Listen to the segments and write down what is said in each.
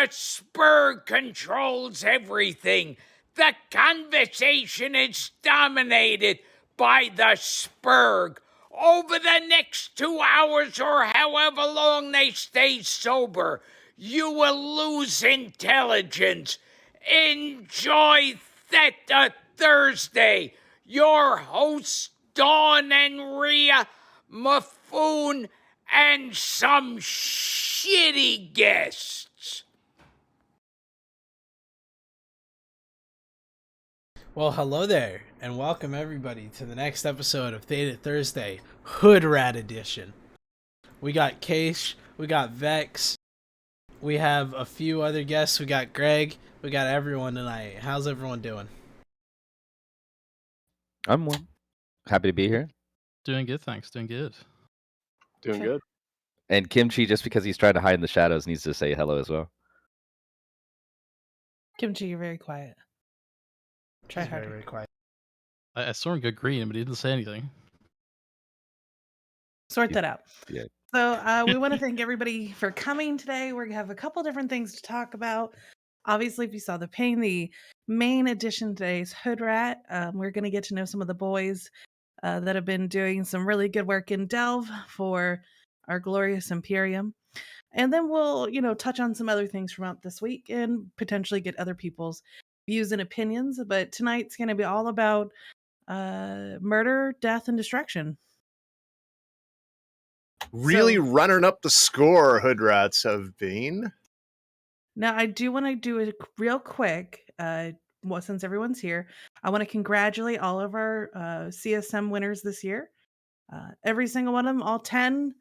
The spur controls everything. The conversation is dominated by the spurg. Over the next 2 hours or however long they stay sober, you will lose intelligence. Enjoy Theta Thursday. Your hosts, Dawn and Rhea, Maffoon, and some shitty guests. Well, hello there, and welcome everybody to the next episode of Theta Thursday, Hood Rat Edition. We got Keish, we got Vex, we have a few other guests, we got Greg, we got everyone tonight. How's everyone doing? I'm well. Happy to be here. Doing good, thanks. Doing good. Doing good. And Kimchi, just because he's trying to hide in the shadows, needs to say hello as well. Kimchi, you're very quiet. Try He's harder. very quiet. I saw him go green, but he didn't say anything. Sort that out. Yeah. So we want to thank everybody for coming today. We're going to have a couple different things to talk about. Obviously, if you saw the pain, the main addition today is Hood Rat. We're going to get to know some of the boys that have been doing some really good work in Delve for our glorious Imperium. And then we'll, touch on some other things from out this week and potentially get other people's views and opinions. But tonight's going to be all about murder, death, and destruction. Really running up the score, Hood Rats have been. Now, I do want to do it real quick. Since everyone's here, I want to congratulate all of our CSM winners this year. Every single one of them, all 10,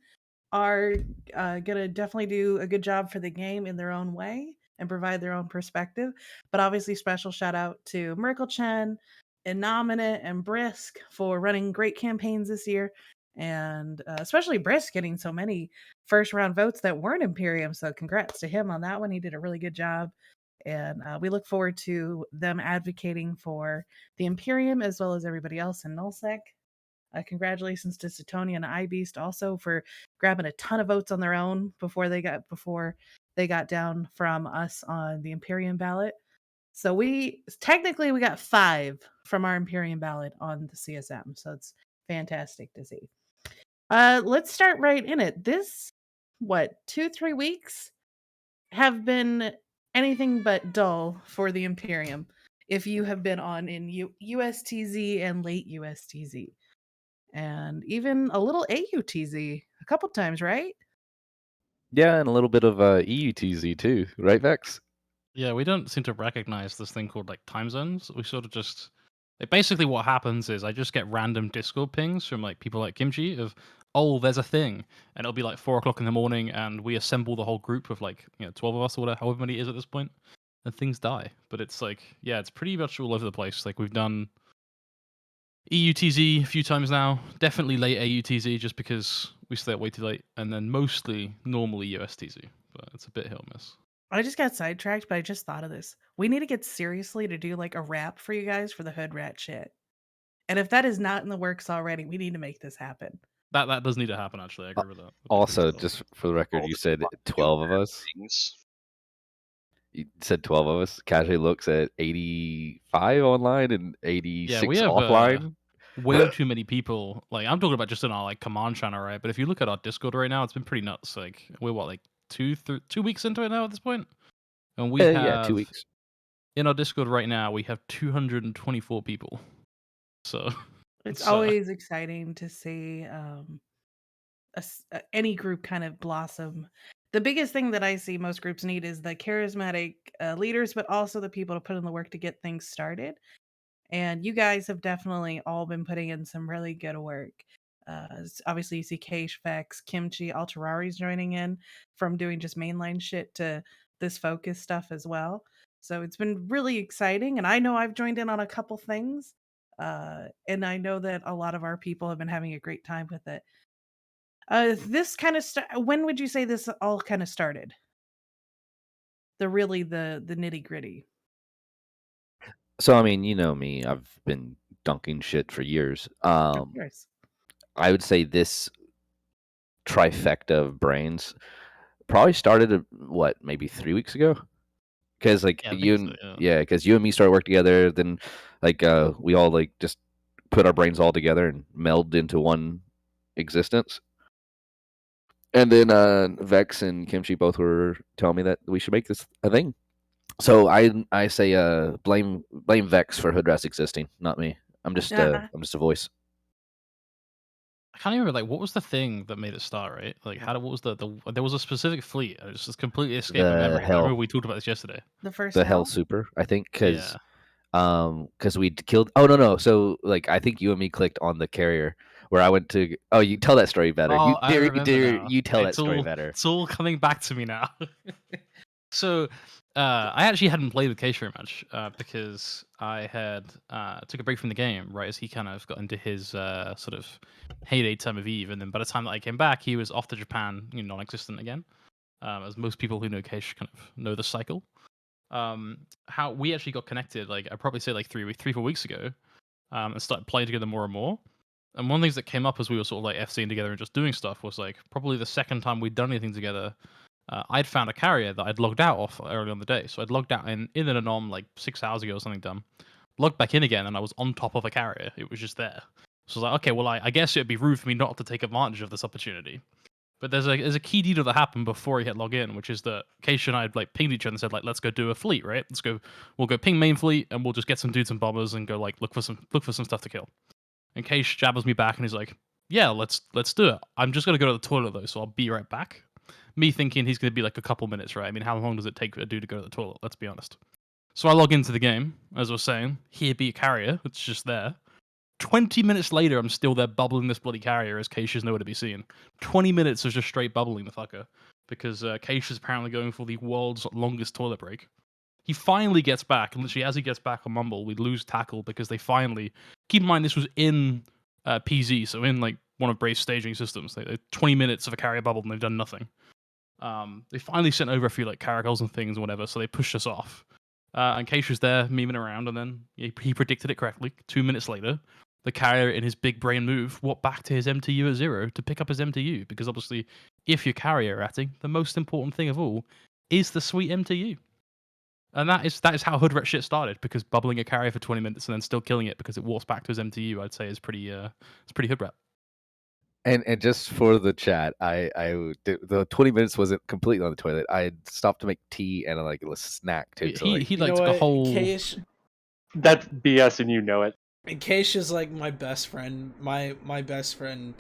are going to definitely do a good job for the game in their own way and provide their own perspective. But obviously, special shout out to Merkel Chen, Innominate, and Brisk for running great campaigns this year. And especially Brisk getting so many first round votes that weren't Imperium. So congrats to him on that one. He did a really good job. And we look forward to them advocating for the Imperium as well as everybody else in Nullsec. Congratulations to Satonia and iBeast also for grabbing a ton of votes on their own before they got down from us on the Imperium ballot. So we got 5 from our Imperium ballot on the CSM. So it's fantastic to see. Let's start right in it. This 2-3 weeks have been anything but dull for the Imperium if you have been on in USTZ and late USTZ. And even a little AUTZ a couple times, right? Yeah, and a little bit of EUTZ too, right, Vex? Yeah, we don't seem to recognize this thing called time zones. We sort of just basically what happens is I just get random Discord pings from people like Kimchi of, oh, there's a thing, and it'll be 4 o'clock in the morning, and we assemble the whole group of 12 of us or whatever, however many it is at this point, and things die. But it's it's pretty much all over the place. We've done EUTZ a few times now, definitely late AUTZ just because we stay up way too late, and then mostly normally USTZ, but it's a bit hit or miss. I just got sidetracked, but I just thought of this. We need to get seriously to do a wrap for you guys for the Hood Rat shit. And if that is not in the works already, we need to make this happen. That does need to happen, actually. I agree with that. Also, just for the record, you said 12 of us. You said 12 of us. Casually looks at 85 online and 86 we have, offline. Way too many people. I'm talking about just in our command channel, right? But if you look at our Discord right now, it's been pretty nuts. We're 2 weeks into it now at this point, and we have 2 weeks in our Discord right now. We have 224 people. So it's always exciting to see any group kind of blossom. The biggest thing that I see most groups need is the charismatic leaders, but also the people to put in the work to get things started. And you guys have definitely all been putting in some really good work. Obviously, you see Keish, Vex, Kimchi, Alterari's joining in from doing just mainline shit to this focus stuff as well. So it's been really exciting. And I know I've joined in on a couple things. And I know that a lot of our people have been having a great time with it. This kind of when would you say this all kind of started? The nitty gritty. So, I mean, you know me. I've been dunking shit for years. Of course. I would say this trifecta of brains probably started, maybe 3 weeks ago? because like Yeah, I you think and so, yeah, because you and me started work together. Then like we all like just put our brains all together and meld into one existence. And then Vex and Kimchi both were telling me that we should make this a thing. So I say blame Vex for Hood Rats existing, not me. I'm just a voice. I can't even remember, like, what was the thing that made it start, right? Like, what was the there was a specific fleet. It was just completely escaped my The memory. But I hell. remember we talked about this yesterday. The first The Hell hell? Super, I think, Yeah. because we killed. Oh no. So like I think you and me clicked on the carrier where I went to. Oh, you tell that story better. Oh, You I remember now. you tell that story all better. it's all coming back to me now. So, I actually hadn't played with Case very much because I had took a break from the game right as he kind of got into his sort of heyday time of Eve, and then by the time that I came back, he was off to Japan, non-existent again. As most people who know Case kind of know the cycle. How we actually got connected, like I'd probably say like 3-4 weeks ago, and started playing together more and more. And one of the things that came up as we were sort of like FCing together and just doing stuff was like probably the second time we'd done anything together. I'd found a carrier that I'd logged out off early on the day. So I'd logged out in an anom like 6 hours ago or something dumb. Logged back in again and I was on top of a carrier. It was just there. So I was like, okay, well, I guess it'd be rude for me not to take advantage of this opportunity. But there's a key detail that happened before he hit login, which is that Keisha and I had like pinged each other and said like, let's go do a fleet, right? We'll go ping main fleet and we'll just get some dudes and bombers and go like look for some stuff to kill. And Keish jabbers me back and he's like, yeah, let's do it. I'm just gonna go to the toilet though, so I'll be right back. Me thinking he's gonna be like a couple minutes, right? I mean, how long does it take a dude to go to the toilet? Let's be honest. So I log into the game, as I was saying, here be a carrier, it's just there. 20 minutes later, I'm still there bubbling this bloody carrier as Keish is nowhere to be seen. 20 minutes of just straight bubbling the fucker. Because Keish is apparently going for the world's longest toilet break. He finally gets back, and literally as he gets back on Mumble, we lose tackle because they finally... Keep in mind, this was in PZ, so in like one of Brave's staging systems. They 20 minutes of a carrier bubble and they've done nothing. They finally sent over a few like caracals and things and whatever, so they pushed us off. And Keish was there memeing around, and then he predicted it correctly. 2 minutes later, the carrier in his big brain move walked back to his MTU at 0 to pick up his MTU, because obviously, if you're carrier ratting, the most important thing of all is the sweet MTU. And that is how Hood Rat shit started, because bubbling a carrier for 20 minutes and then still killing it because it walks back to his MTU, I'd say is pretty Hood Rat. And just for the chat, the 20 minutes wasn't completely on the toilet. I had stopped to make tea and like a snack too. So He like took a whole. Keish, That's BS, and you know it. Keish is like my best friend. My best friend.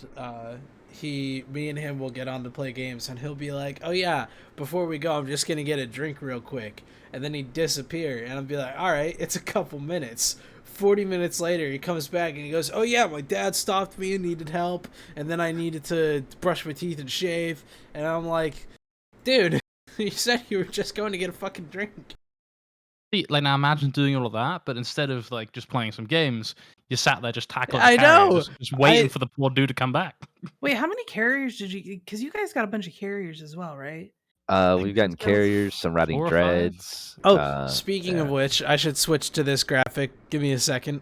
Me and him will get on to play games, and he'll be like, "Oh yeah, before we go, I'm just gonna get a drink real quick," and then he'd disappear, and I'll be like, "All right, it's a couple minutes." 40 minutes later, he comes back and he goes, "Oh yeah, my dad stopped me and needed help, and then I needed to brush my teeth and shave," and I'm like, "Dude, you said you were just going to get a fucking drink." Like, now imagine doing all of that, but instead of like just playing some games, you sat there just tackling. I know. Just waiting for the poor dude to come back. Wait, how many carriers did you? Because you guys got a bunch of carriers as well, right? we've gotten carriers, some riding 4 or 5? dreads. Speaking of which, I should switch to this graphic. Give me a second.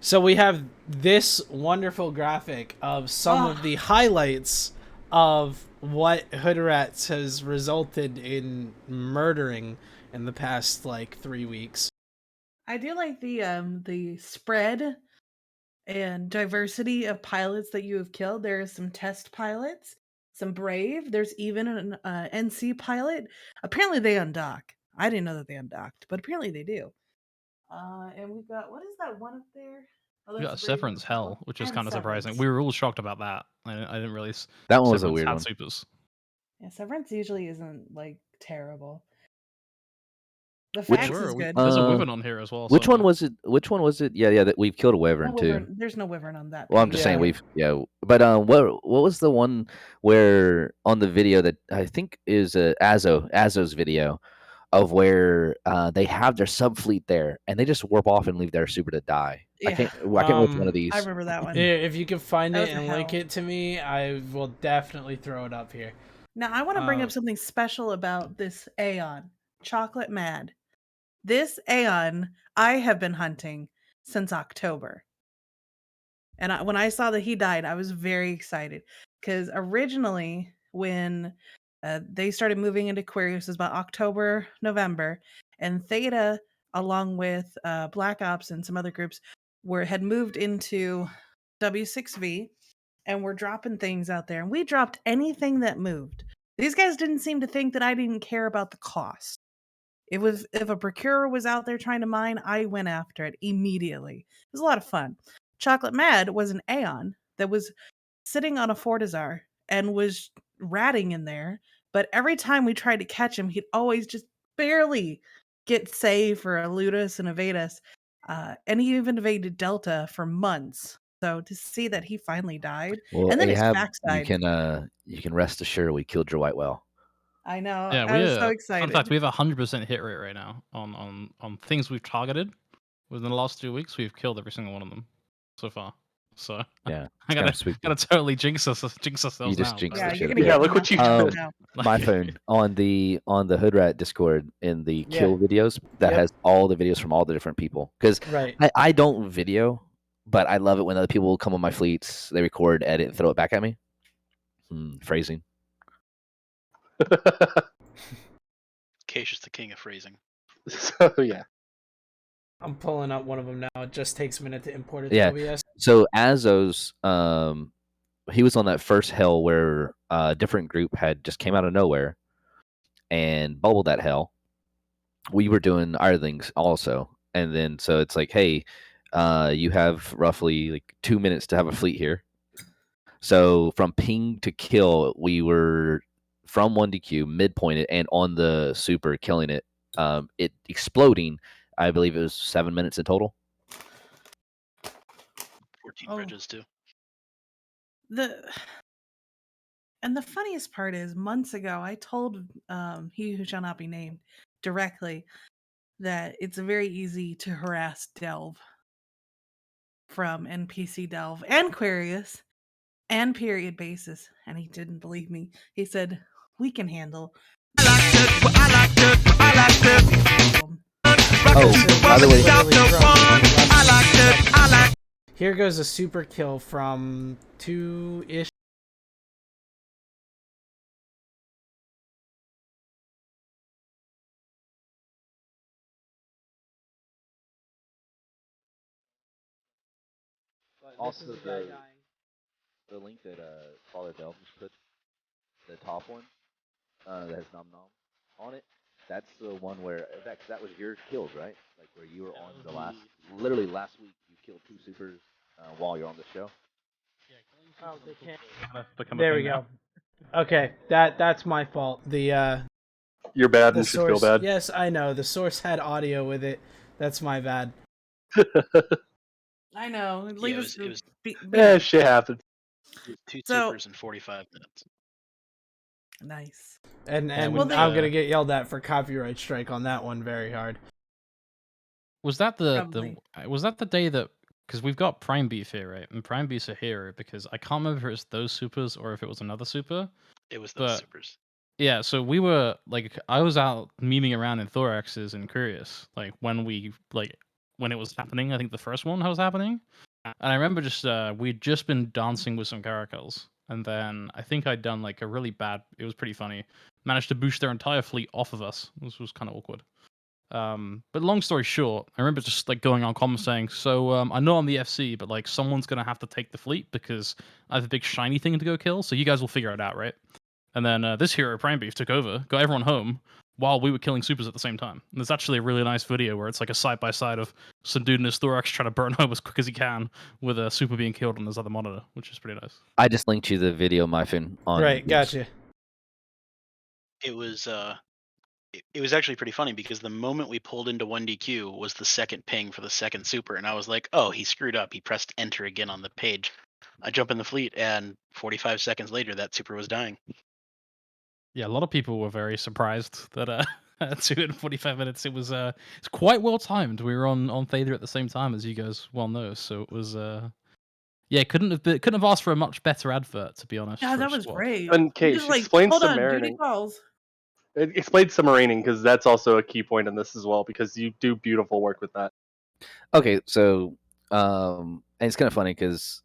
So we have this wonderful graphic of some of the highlights of what Hood Rats has resulted in murdering in the past like 3 weeks. I do like the spread and diversity of pilots that you have killed. There are some test pilots, some brave. There's even an NC pilot. Apparently they undock. I didn't know that they undocked, but apparently they do. And we've got, what is that one up there? Oh, We got that's Brave Severance as well. Hell, which is And kind of surprising. Severance. We were all shocked about that. I didn't really. That one was a Severance weird had one. Supers. Yeah, Severance usually isn't like terrible. The Which- fax is good. There's a Wyvern on here as well. Which so- one was it? Yeah, that we've killed a No wyvern too. wyvern, there's no wyvern on that. Well, I'm just page. saying but what was the one where on the video that I think is Azo's video of where they have their sub fleet there and they just warp off and leave their super to die. I can't which one of these. I remember that one. If you can find That it was a and link hell. it to me, I will definitely throw it up here. Now I want to bring Um, up something special about this Aeon, Chocolate Mad. This Aeon I have been hunting since October. And when I saw that he died, I was very excited because originally when They started moving into Aquarius about October, November, and Theta, along with Black Ops and some other groups, had moved into W6V, and we're dropping things out there. And we dropped anything that moved. These guys didn't seem to think that I didn't care about the cost. If a procurer was out there trying to mine, I went after it immediately. It was a lot of fun. Chocolate Mad was an Aeon that was sitting on a Fortizar and was ratting in there, but every time we tried to catch him, he'd always just barely get save for a Ludus and evade us. And he even evaded Delta for months. So to see that he finally died, Well, and then his Ahab, backside. you can rest assured we killed your white whale. I know. Yeah, I was so fun excited. fact, we have a 100% hit rate right now on things we've targeted. Within the last 2 weeks, we've killed every single one of them so far. So Yeah, I it's kinda gotta totally jinx ourselves You just now. jinxed Yeah, the you're shit gonna Yeah, get look what you knocked did. out now. My phone on the Hood Rat Discord in the Yeah. kill videos that Yep. has all the videos from all the different people because Right. I don't video, but I love it when other people will come on my fleets, they record, edit, and throw it back at me. Phrasing. Case is the king of phrasing. So yeah. I'm pulling up one of them now. It just takes a minute to import it Yeah. to OBS. So Azos, he was on that first hell where a different group had just came out of nowhere and bubbled that hell. We were doing our things also, and then so it's like, hey, you have roughly like 2 minutes to have a fleet here. So from ping to kill, we were from 1DQ midpointed and on the super killing it. It exploding. I believe it was 7 minutes in total. 14 Oh. bridges too. And the funniest part is, months ago, I told he who shall not be named directly that it's very easy to harass Delve from NPC Delve and Aquarius and period basis, and he didn't believe me. He said, "We can handle." Oh, by the way, Here goes a super kill from 2-ish. also the link that Father Delphus put, the top one that has Nom Nom on it. That's the one where that was your kills, right? Like where you were on the literally last week you killed 2 supers while you're on the show. Oh, they can't. Become a There thing we now. go. Okay, that's my fault. The You're bad the and should feel source. bad. Yes, I know. The source had audio with it. That's my bad. I know. Leave Yeah, us. it was Yeah, shit happens. 2 So- supers in 45 minutes. Nice. And well, I'm gonna get yelled at for copyright strike on that one very hard. Was that Probably. was that the day that, because we've got Prime Beef here, right? And Prime Beef's a hero because I can't remember if it's those supers or if it was another super. It was those But- supers. Yeah, so we were like, I was out memeing around in Thoraxes and Curious, like when it was happening. I think the first one was happening, and I remember just we'd just been dancing with some caracals, and then I think I'd done like a really bad. It was pretty funny. Managed to boost their entire fleet off of us. This was kind of awkward. But long story short, I remember just like going on comments saying, so I know I'm the FC, but like someone's gonna have to take the fleet because I have a big shiny thing to go kill. So you guys will figure it out, right? And then this hero, Prime Beef, took over, got everyone home while we were killing supers at the same time. And there's actually a really nice video where it's like a side by side of some dude in his thorax trying to burn home as quick as he can with a super being killed on his other monitor, which is pretty nice. I just linked you the video, Myfin, on Right, gotcha. It was it was actually pretty funny because the moment we pulled into 1DQ was the second ping for the second super, and I was like, oh, he screwed up. He pressed enter again on the page. I jump in the fleet, and 45 seconds later, that super was dying. Yeah, a lot of people were very surprised that at 2 and 45 minutes it was it's quite well timed. We were on Theta at the same time, as you guys well know, so it was yeah, couldn't have asked for a much better advert, to be honest. Yeah, for a that was squad. great. And You Case, just, like, explain hold on, submarining. duty calls. Explain submarining because that's also a key point in this as well because you do beautiful work with that. Okay, so and it's kind of funny because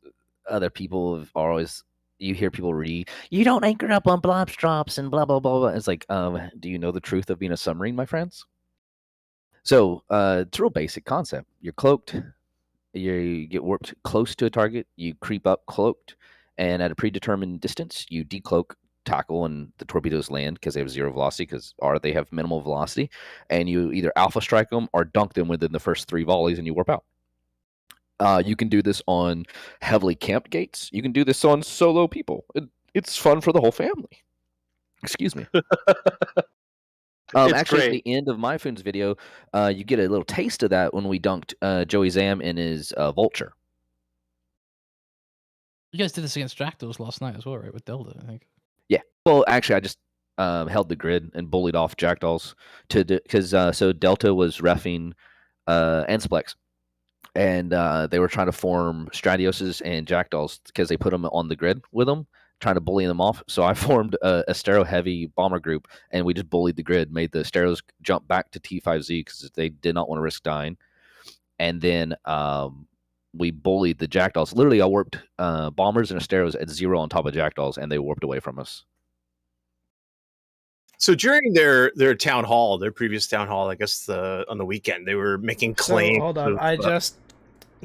other people are always you hear people read, you don't anchor up on blobs drops and blah blah blah blah. It's like, do you know the truth of being a submarine, my friends? So it's a real basic concept. You're cloaked, you get warped close to a target, you creep up cloaked, and at a predetermined distance, you decloak, tackle, and the torpedoes land because they have 0 velocity, or they have minimal velocity, and you either alpha strike them or dunk them within the first 3 volleys, and you warp out. You can do this on heavily camped gates. You can do this on solo people. It's fun for the whole family. Excuse me. It's Actually, at great. the end of Myfoon's video, you get a little taste of that when we dunked Joey Zam in his Vulture. You guys did this against Jackdaws last night as well, right? With Delta, I think. Yeah. Well, actually, I just held the grid and bullied off Jackdaws because so Delta was reffing Ansplex, and they were trying to form Stratioses and Jackdaws because they put them on the grid with them, trying to bully them off. So I formed a Stero heavy bomber group, and we just bullied the grid, made the Steros jump back to T5Z because they did not want to risk dying. And then we bullied the Jackdaws. Literally, I warped bombers and Steros at 0 on top of Jackdaws, and they warped away from us. So during their town hall, their previous town hall, I guess on the weekend, they were making claims. So, hold on. of,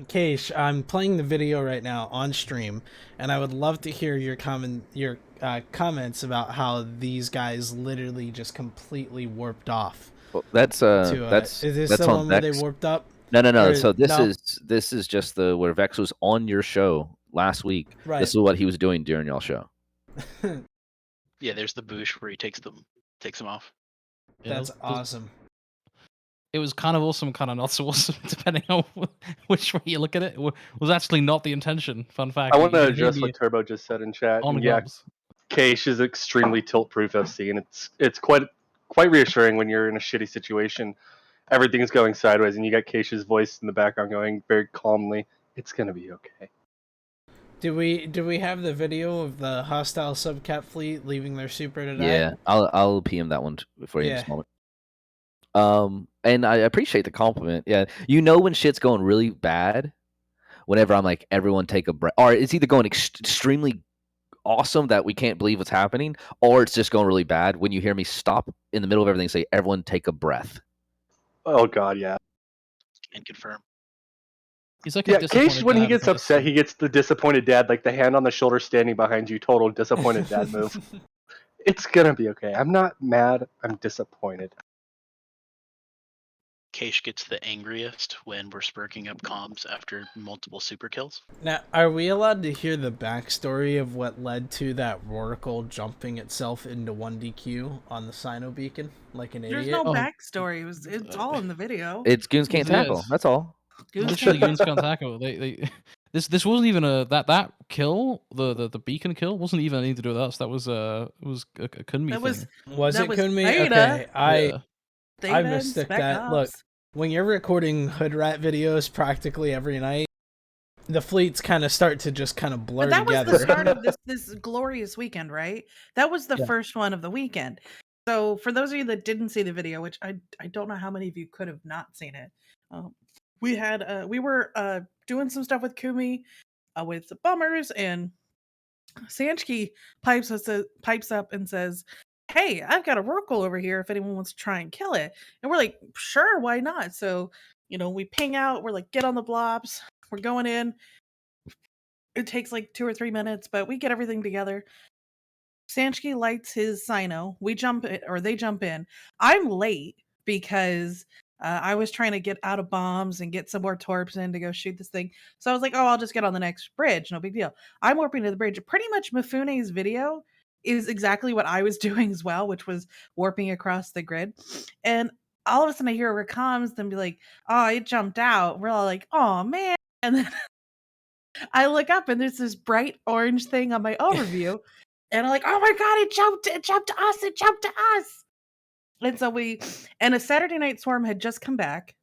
Keish, I'm playing the video right now on stream, and I would love to hear your comments about how these guys literally just completely warped off. Well, that's is this that's the on one where they Vex. warped up? No. Or- So no? this is just where Vex was on your show last week. Right. This is what he was doing during y'all show. Yeah, there's the boosh where he takes them off. Yeah, That's awesome. It was kind of awesome, kind of not so awesome, depending on which way you look at it. It was actually not the intention. Fun fact. I want to You can hear address me what Turbo just said in chat. on And yeah, gloves. Cache is extremely tilt-proof FC, and it's quite reassuring when you're in a shitty situation. Everything's going sideways, and you got Cache's voice in the background going very calmly, "It's gonna be okay." Do we have the video of the hostile subcap fleet leaving their super to die? Yeah, I'll PM that one for you in Yeah. just a moment. And I appreciate the compliment. Yeah, you know when shit's going really bad, whenever I'm like, everyone take a breath, or it's either going extremely awesome that we can't believe what's happening, or it's just going really bad when you hear me stop in the middle of everything and say, everyone take a breath. Oh god, yeah. And confirm. He's like Yeah, Cache, when he gets upset, he gets the disappointed dad, like the hand on the shoulder standing behind you, total disappointed dad move. It's gonna be okay. I'm not mad, I'm disappointed. Cache gets the angriest when we're spurking up comms after multiple super kills. Now, are we allowed to hear the backstory of what led to that Roracle jumping itself into 1DQ on the Sino beacon like an There's idiot? no backstory. It's all in the video. It's Goons Can't Yes. Tackle. That's all. Literally, Goons Can't Tackle. This wasn't even that kill. The beacon kill wasn't even anything to do with us. That was it was a Kunmi That was thing. Was that it was Kunmi? Theta. Okay, I Yeah. Theta and mistook Spec that. Look, Ops. when you're recording Hood Rat videos practically every night, the fleets kind of start to just kind of blur But that together. was the start of this glorious weekend, right? That was the Yeah. first one of the weekend. So for those of you that didn't see the video, which I don't know how many of you could have not seen it, we were doing some stuff with Kumi, with the bummers, and Sanchki pipes up and says, "Hey, I've got a Roracle over here if anyone wants to try and kill it." And we're like, "Sure, why not?" So, we ping out, we're like, "Get on the blobs." We're going in. It takes like 2 or 3 minutes, but we get everything together. Sanchki lights his Sino. They jump in. I'm late because I was trying to get out of bombs and get some more torps in to go shoot this thing. So I was like, "Oh, I'll just get on the next bridge. No big deal." I'm warping to the bridge. Pretty much Mifune's video is exactly what I was doing as well, which was warping across the grid. And all of a sudden I hear comms then be like, "Oh, it jumped out." We're all like, "Oh, man." And then I look up and there's this bright orange thing on my overview. And I'm like, "Oh my god, it jumped to us. And so and a Saturday Night Swarm had just come back,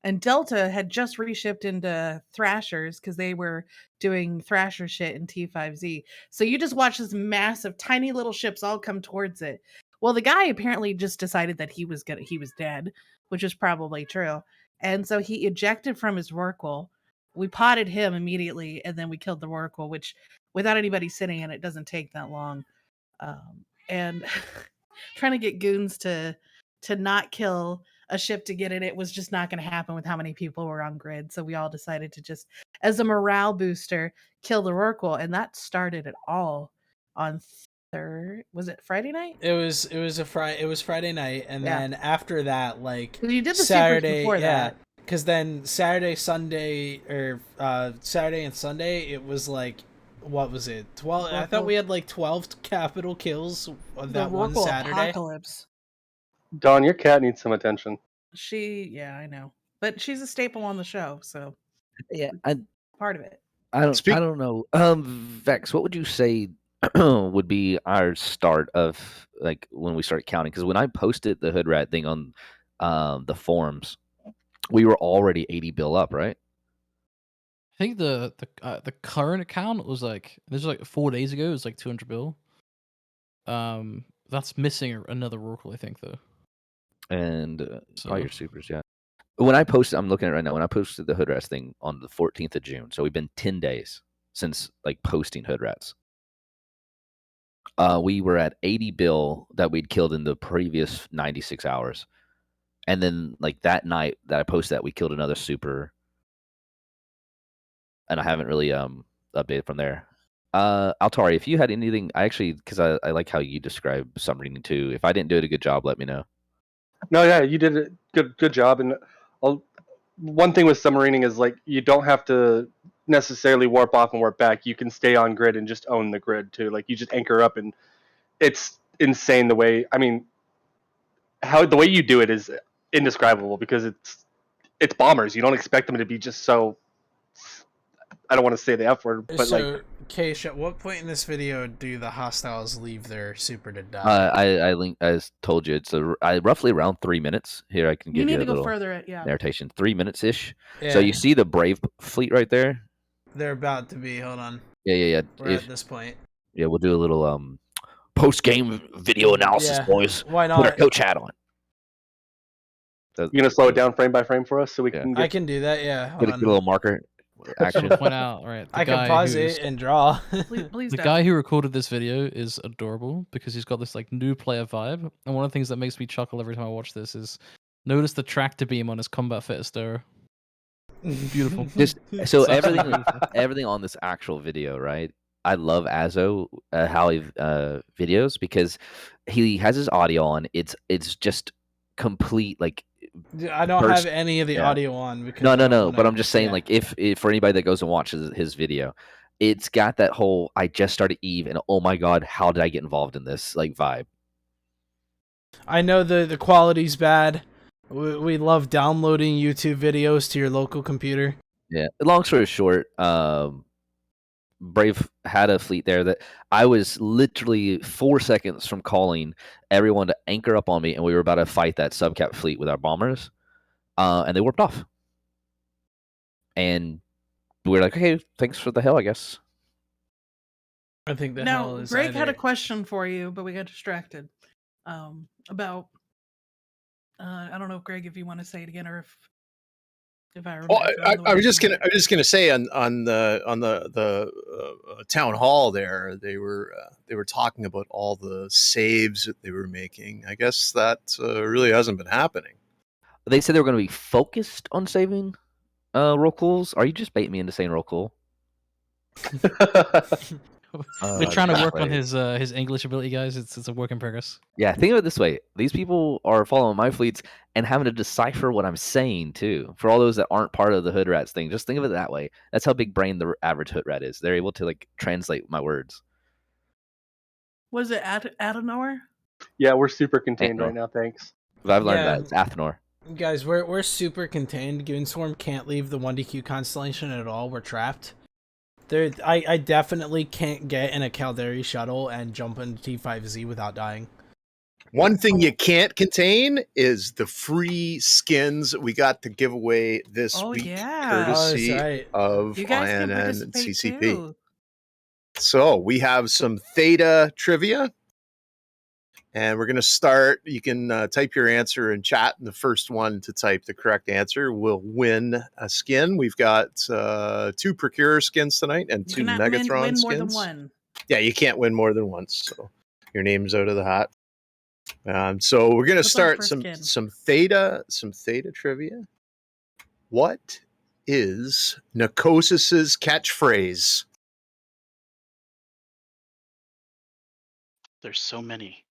and Delta had just reshipped into Thrashers because they were doing Thrasher shit in T5Z. So you just watch this massive, tiny little ships all come towards it. Well, the guy apparently just decided that he was dead, which is probably true. And so he ejected from his Rorqual. We potted him immediately, and then we killed the Rorqual, which without anybody sitting in it doesn't take that long. And trying to get goons to not kill a ship to get in it was just not going to happen with how many people were on grid. So we all decided to just, as a morale booster, kill the Rorqual, and that started it all on was it Friday night? It was Friday night, and Yeah. then after that, like, 'Cause you did the Saturday, supers before that. because then Saturday, Sunday, or Saturday and Sunday, it was like, what was it? 12. I thought we had like 12 capital kills on that one Rorqual Saturday. Apocalypse. Don, your cat needs some attention. Yeah, I know, but she's a staple on the show, so Yeah, part of it. I don't Speak- I don't know. Vex, what would you say would be our start of like when we start counting? Because when I posted the hood rat thing on the forums, we were already 80 bill up, right? I think the current account was like, this was like 4 days ago. It was like 200 bill. That's missing another Rorqual, I think, though. And So- probably your supers, yeah. When I posted, I'm looking at it right now. When I posted the hood rats thing on the 14th of June, so we've been 10 days since like posting hood rats. We were at 80 bill that we'd killed in the previous 96 hours, and then like that night that I posted that, we killed another super, and I haven't really updated from there. Altari, if you had anything, because I like how you describe submarine too. If I didn't do it a good job, let me know. No, yeah, you did a good job. And one thing with submarining is like you don't have to necessarily warp off and warp back. You can stay on grid and just own the grid too. Like you just anchor up, and it's insane the way. I mean, the way you do it is indescribable because it's bombers. You don't expect them to be just so. I don't want to say the F word, but So, like, Keish, at what point in this video do the hostiles leave their super to die? I told you it's roughly around 3 minutes. Here I can You give need you a to go little further, yeah. narration. 3 minutes ish. Yeah, So you see the Brave fleet right there? they're about to be. Hold on, Yeah. we're at this point. Yeah, we'll do a little post game video analysis, Yeah, boys. why Put our not? coach hat on. you're gonna slow it down frame by frame for us so we Yeah. can I get. can do that. Yeah, hold Get a on. little marker action. Should point out, right? I can pause it and draw. Please The don't. guy who recorded this video is adorable because he's got this like new player vibe. And one of the things that makes me chuckle every time I watch this is notice the tractor beam on his combat fit stir. Beautiful. Just so It's absolutely everything, everything on this actual video, right? I love Azo how he videos because he has his audio on. It's just complete like. I don't Burst- have any of the yeah. audio on because No. I don't But wanna- I'm just saying, yeah. like, if for anybody that goes and watches his video, it's got that whole "I just started Eve" and "Oh my god, how did I get involved in this?" like vibe. I know the quality's bad. We love downloading YouTube videos to your local computer. Yeah. Long story short, Brave had a fleet there that I was literally 4 seconds from calling everyone to anchor up on me, and we were about to fight that subcap fleet with our bombers, and they warped off. And we were like, okay, thanks for the hell, I guess. I think the hell Now, is Greg had a either- question for you, but we got distracted. About I don't know, if Greg, if you want to say it again, or if I remember. Well, if you're on the I way was just to gonna say on the town hall there they were talking about all the saves that they were making. I guess that really hasn't been happening. They said they were going to be focused on saving roll calls. Are you just baiting me into saying roll call? We're trying to work on Catchphrase. his English ability, guys. It's a work in progress. Yeah, think of it this way. These people are following my fleets and having to decipher what I'm saying, too. For all those that aren't part of the hood rats thing, just think of it that way. That's how big brain the average hood rat is. They're able to, like, translate my words. Was it Adenauer? Yeah, we're super contained Anthor. right now. Thanks. But I've learned Yeah. that. It's Athenor. Guys, we're super contained. Goonswarm can't leave the 1DQ constellation at all. We're trapped. I definitely can't get in a Caldari shuttle and jump into T5Z without dying. One thing you can't contain is the free skins we got to give away this Oh, week, yeah. courtesy Oh, that's right. of You guys can INN and participate CCP. too. So we have some Theta trivia, And we're going to start. You can type your answer in chat, and the first one to type the correct answer will win a skin. We've got 2 Procure skins tonight and You 2 cannot Megatron win skins. more than one. Yeah, you can't win more than once, so your name's out of the hat. So we're going to What's our start first some skin? Theta trivia. What is Necosis's catchphrase? There's so many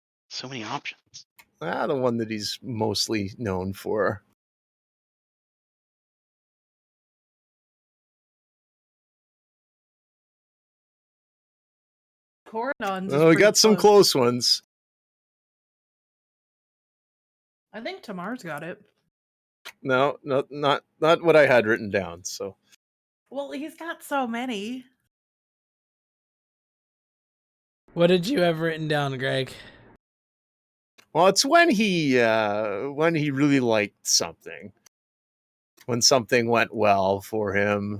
options. The one that he's mostly known for. Coronons. Oh, we got some close ones. I think Tamar's got it. No, not what I had written down. So, Well, he's got so many. What did you have written down, Greg? well, it's when he really liked something, when something went well for him.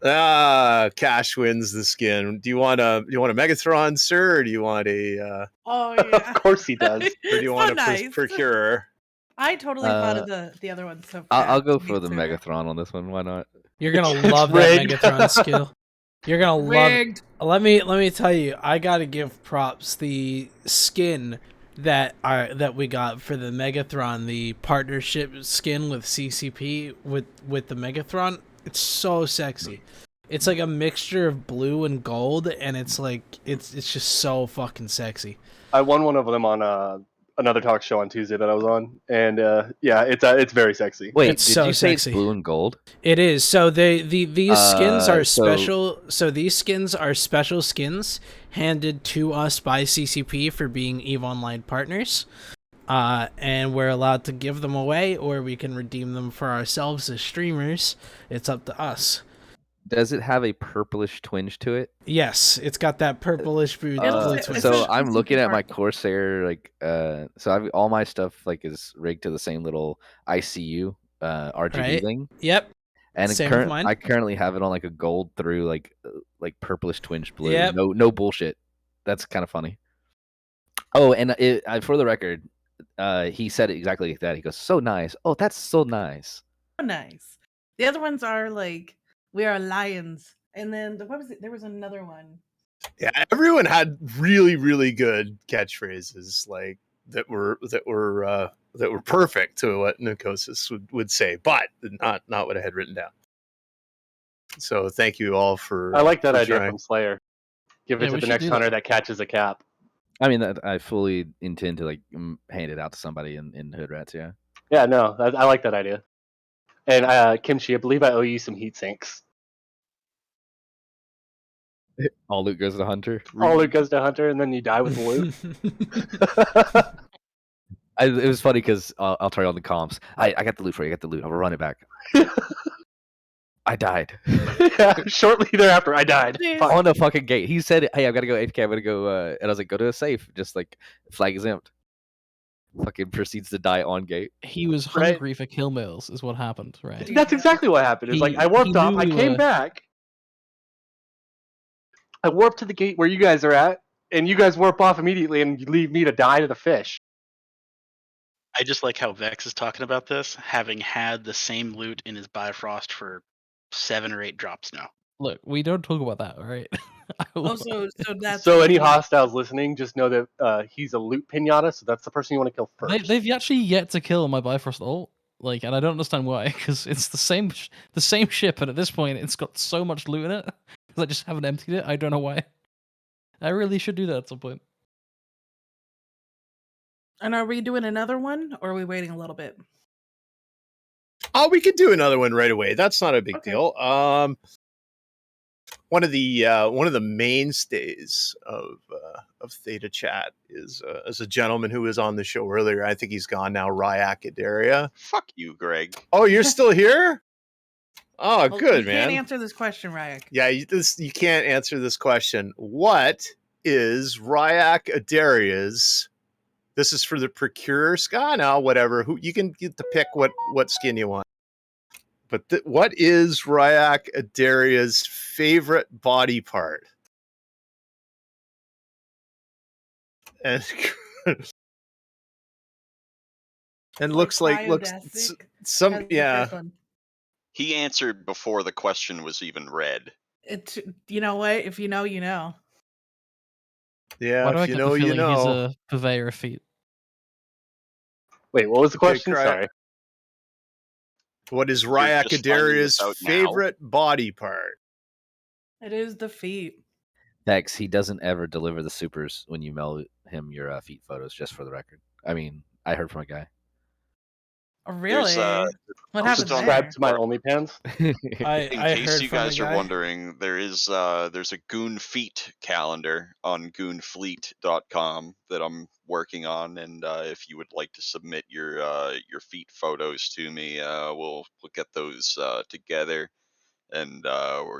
Cash wins the skin. Do you want a Megathron, sir, or do you want a Oh Of yeah. course he does. or do you So want a nice. Procure? I totally thought of the other one. So I'll fast go to for meet the sooner. Megathron on this one. Why not? You're gonna It's love that rigged. Megatron skill. You're gonna love. Rigged. Let me tell you. I gotta give props. The skin that we got for the Megathron, the partnership skin with CCP with the Megathron. It's so sexy. It's like a mixture of blue and gold, and it's like it's just so fucking sexy. I won one of them on another talk show on Tuesday that I was on, and yeah, it's very sexy. Wait, It's did so you say sexy. it's blue and gold? It is. So these skins are so- special. So these skins are special skins handed to us by CCP for being EVE Online partners. And we're allowed to give them away, or we can redeem them for ourselves as streamers. It's up to us. Does it have a purplish twinge to it? Yes, it's got that purplish blue It's twinge. So a I'm CCP looking at my partner. Corsair, like, so I've all my stuff like is rigged to the same little ICU RGB Right. thing, Yep. and Same with mine. I currently have it on like a gold through like purplish twinge blue. Yep. No bullshit. That's kind of funny. Oh, and for the record, he said it exactly like that. He goes, "So nice. Oh, that's so nice." So nice. The other ones are like we are lions, and then what was it? There was another one. Yeah, everyone had really, really good catchphrases like that were perfect to what Necosis would say, but not what I had written down. So thank you all for. I like that for idea trying. from Slayer. Give it Yeah, to we the should next do hunter that. that catches a cap. I mean, I fully intend to like hand it out to somebody in Hood Rats. Yeah. Yeah, no, I like that idea. And Kimchi, I believe I owe you some heat sinks. All loot goes to Hunter. All loot goes to hunter, and then you die with the loot. It was funny because I'll turn on the comms. I got the loot for you. I got the loot. I'll run it back. I died. Yeah, shortly thereafter, I died. Jeez. Fuck. On the fucking gate. He said, "Hey, I've got to go AFK. I'm gonna go," and I was like, "Go to a safe." Just like flag exempt. Fucking proceeds to die on gate. He was Right. hungry for kill mills, is what happened, right? That's exactly what happened. It's like I warped he off, knew I we came were- back, I warped to the gate where you guys are at, and you guys warp off immediately and you leave me to die to the fish. I just like how Vex is talking about this, having had the same loot in his Bifrost for 7 or 8 drops now. Look, we don't talk about that, all right? Oh, so that's So any what- hostiles listening, just know that he's a loot pinata, so that's the person you want to kill first. They've actually yet to kill my Bifrost ult, like, and I don't understand why, because it's the same ship, and at this point, it's got so much loot in it because I just haven't emptied it. I don't know why. I really should do that at some point. And are we doing another one, or are we waiting a little bit? Oh, we could do another one right away. That's not a big Okay. deal. One of the mainstays of Theta Chat is a gentleman who was on the show earlier. I think he's gone now. Ryak Adaria. Fuck you, Greg. Oh, you're still here? Oh, Well, good, you man. Can't answer this question, Ryak. Yeah, you can't answer this question. What is Ryak Adaria's? This is for the Procure ska now. Whatever, who you can get to pick what skin you want. But what is Ryak Adaria's favorite body part? and and Like looks Cryodesic some has the first one. He answered before the question was even read. You know what? If you know, you know. yeah. Why do I If you get know, the you feeling he's know. a purveyor of feet? Wait, what was the question? Cry- Sorry. What is You're just finding Ryakadaria's this out now? favorite body part? It is the feet. Vex, he doesn't ever deliver the supers when you mail him your feet photos, just for the record. I mean, I heard from a guy. Really? What Just happened Subscribe there? to my OnlyFans. In I case heard you from a guys are guy. wondering, there's a Goon Feet calendar on goonfleet.com that I'm working on, and if you would like to submit your feet photos to me, we'll get those together, and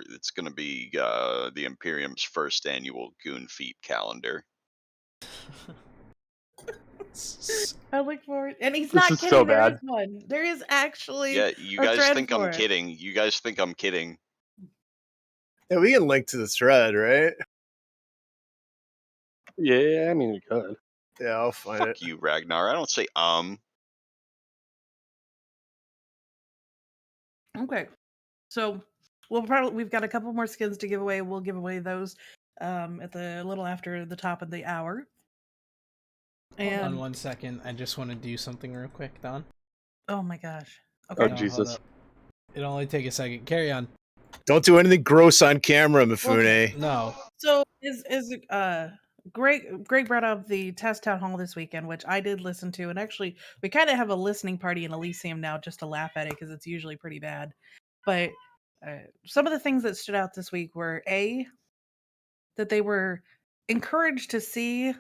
it's going to be the Imperium's first annual Goon Feet calendar. I look forward, and he's This not is kidding. so There is bad. one. There is actually Yeah, you a guys thread think for I'm it. kidding. You guys think I'm kidding. Yeah, we can link to the thread, right? Yeah, I mean, you could. Yeah, I'll find Fuck it. you, Ragnar. I don't say Okay, so we've got a couple more skins to give away. We'll give away those at the little after the top of the hour. Hold on And 1 second. I just want to do something real quick, Don. oh my gosh. Oh, Okay. No, hold Jesus. up. It'll only take a second. Carry on. Don't do anything gross on camera, Mifune. No. So is Greg brought up the test town hall this weekend, which I did listen to, and actually we kind of have a listening party in Elysium now just to laugh at it because it's usually pretty bad. But some of the things that stood out this week were that they were encouraged to see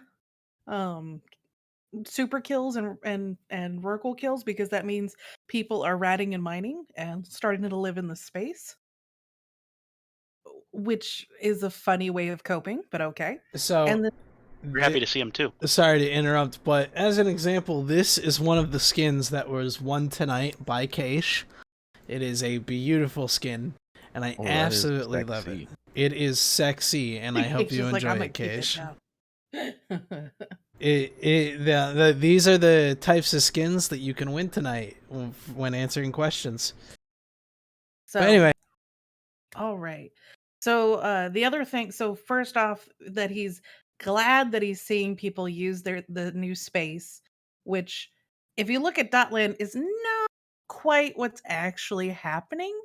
super kills and Rurkle kills because that means people are ratting and mining and starting to live in the space, which is a funny way of coping, but okay. So And then We're happy to see him too. Sorry to interrupt, but as an example, this is one of the skins that was won tonight by Keish. It is a beautiful skin, and I absolutely love it. It is sexy, and I hope it's you just like, enjoy I'm it, gonna keep Keish. it These are the types of skins that you can win tonight when answering questions. So But anyway, all right. So the other thing, so first off, that he's glad that he's seeing people use the new space, which if you look at Dotland is not quite what's actually happening.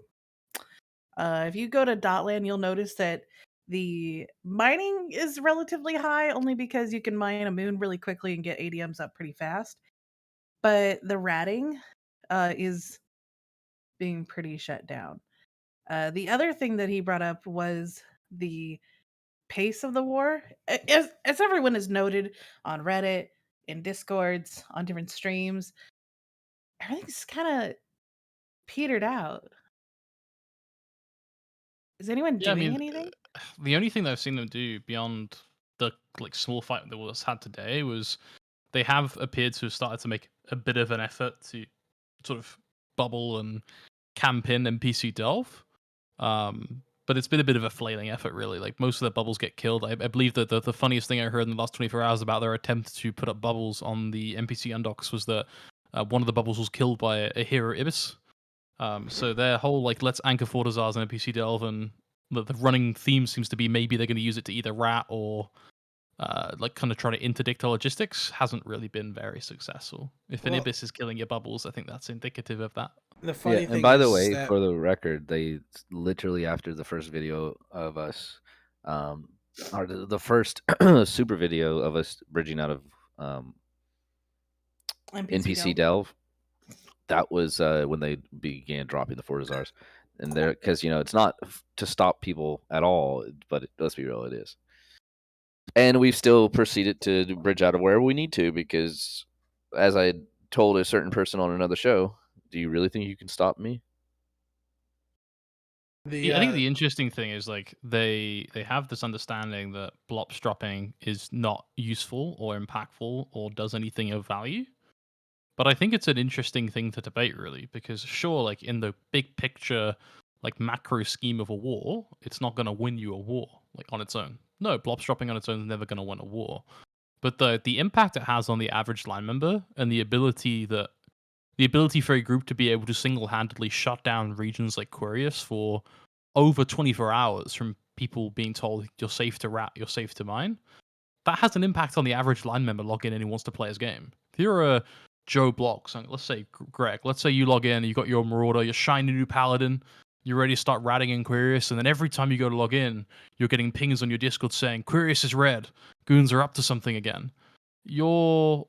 If you go to Dotland, you'll notice that the mining is relatively high only because you can mine a moon really quickly and get ADMs up pretty fast. But the ratting is being pretty shut down. The other thing that he brought up was the pace of the war. As everyone has noted on Reddit, in Discords, on different streams, everything's kind of petered out. Is anyone Yeah, I doing mean, anything? the only thing that I've seen them do beyond the small fight that was had today was they have appeared to have started to make a bit of an effort to sort of bubble and camp in NPC Delve. But it's been a bit of a flailing effort, really. Like, most of the bubbles get killed. I believe that the funniest thing I heard in the last 24 hours about their attempt to put up bubbles on the NPC undocks was that one of the bubbles was killed by a hero Ibis. So their whole, like, let's anchor Fortizars and NPC Delve, and the running theme seems to be maybe they're going to use it to either rat or like kind of try to interdict our logistics, hasn't really been very successful. If an Well- Ibis is killing your bubbles, I think that's indicative of that. the funny Yeah, thing and by the is way, that for the record, they literally after the first video of us, or the first super video of us bridging out of NPC Delve, that was when they began dropping the Fortizars, and there because it's not to stop people at all, but let's be real, it is. And we've still proceeded to bridge out of wherever we need to because, as I told a certain person on another show, do you really think you can stop me? I think the interesting thing is, like, they have this understanding that blops dropping is not useful or impactful or does anything of value. But I think it's an interesting thing to debate, really, because sure, like, in the big picture, like, macro scheme of a war, it's not going to win you a war, like, on its own. No, blops dropping on its own is never going to win a war. but the impact it has on the average line member and the ability for a group to be able to single-handedly shut down regions like Quirius for over 24 hours from people being told you're safe to rat, you're safe to mine, that has an impact on the average line member log in and he wants to play his game. If you're a Joe Block, let's say Greg, let's say you log in, you got your Marauder, your shiny new Paladin, you're ready to start ratting in Quirius, and then every time you go to log in, you're getting pings on your Discord saying, Quirius is red, goons are up to something again. That's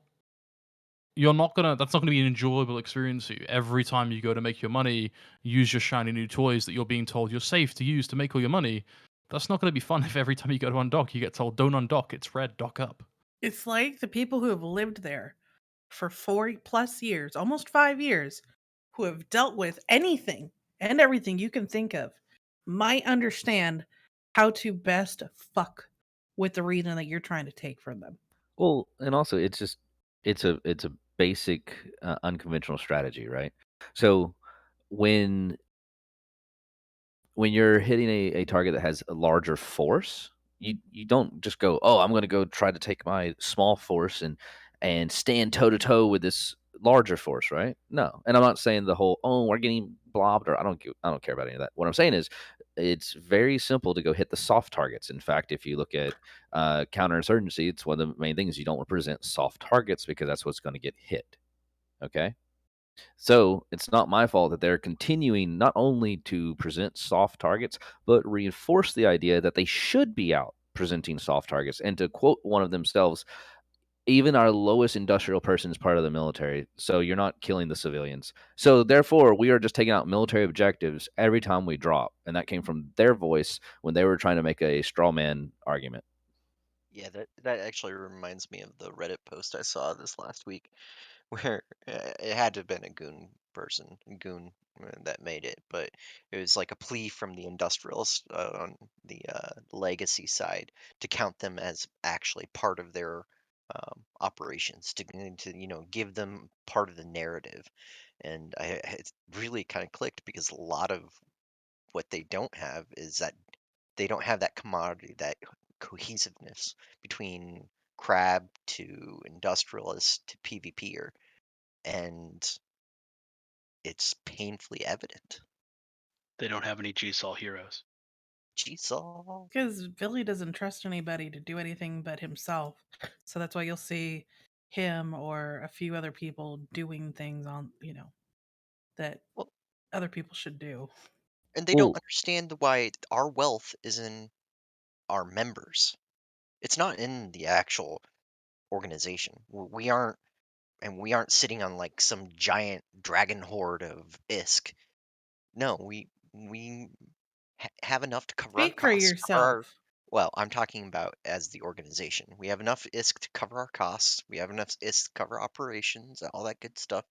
not gonna be an enjoyable experience for you. Every time you go to make your money, use your shiny new toys that you're being told you're safe to use to make all your money. That's not gonna be fun if every time you go to undock, you get told, don't undock, it's red, dock up. It's like the people who have lived there for 4+ years, almost 5 years, who have dealt with anything and everything you can think of, might understand how to best fuck with the region that you're trying to take from them. Well, and also it's a basic unconventional strategy, right? So when you're hitting a target that has a larger force, you don't just go, oh, I'm going to go try to take my small force and stand toe to toe with this larger force, right? No, and I'm not saying the whole, oh, we're getting blobbed, or I don't care about any of that. What I'm saying is, it's very simple to go hit the soft targets. In fact, if you look at counterinsurgency, it's one of the main things. You don't want to present soft targets because that's what's going to get hit. Okay. So it's not my fault that they're continuing not only to present soft targets, but reinforce the idea that they should be out presenting soft targets. And to quote one of themselves, even our lowest industrial person is part of the military, so you're not killing the civilians. So therefore, we are just taking out military objectives every time we drop. And that came from their voice when they were trying to make a straw man argument. Yeah, that actually reminds me of the Reddit post I saw this last week, where it had to have been a goon that made it, but it was like a plea from the industrialists on the legacy side to count them as actually part of their operations, to give them part of the narrative, and it really kind of clicked because a lot of what they don't have is that they don't have that commodity, that cohesiveness between crab to industrialist to PvPer, and it's painfully evident. They don't have any GSOL heroes. GSOL. Because Billy doesn't trust anybody to do anything but himself. So that's why you'll see him or a few other people doing things on, that Well, other people should do. and they Well, don't understand why our wealth is in our members. It's not in the actual organization. We aren't sitting on like some giant dragon horde of ISK. No, we have enough to cover our Speak for costs. yourself. Well, I'm talking about as the organization. We have enough ISK to cover our costs. We have enough ISK to cover operations, all that good stuff.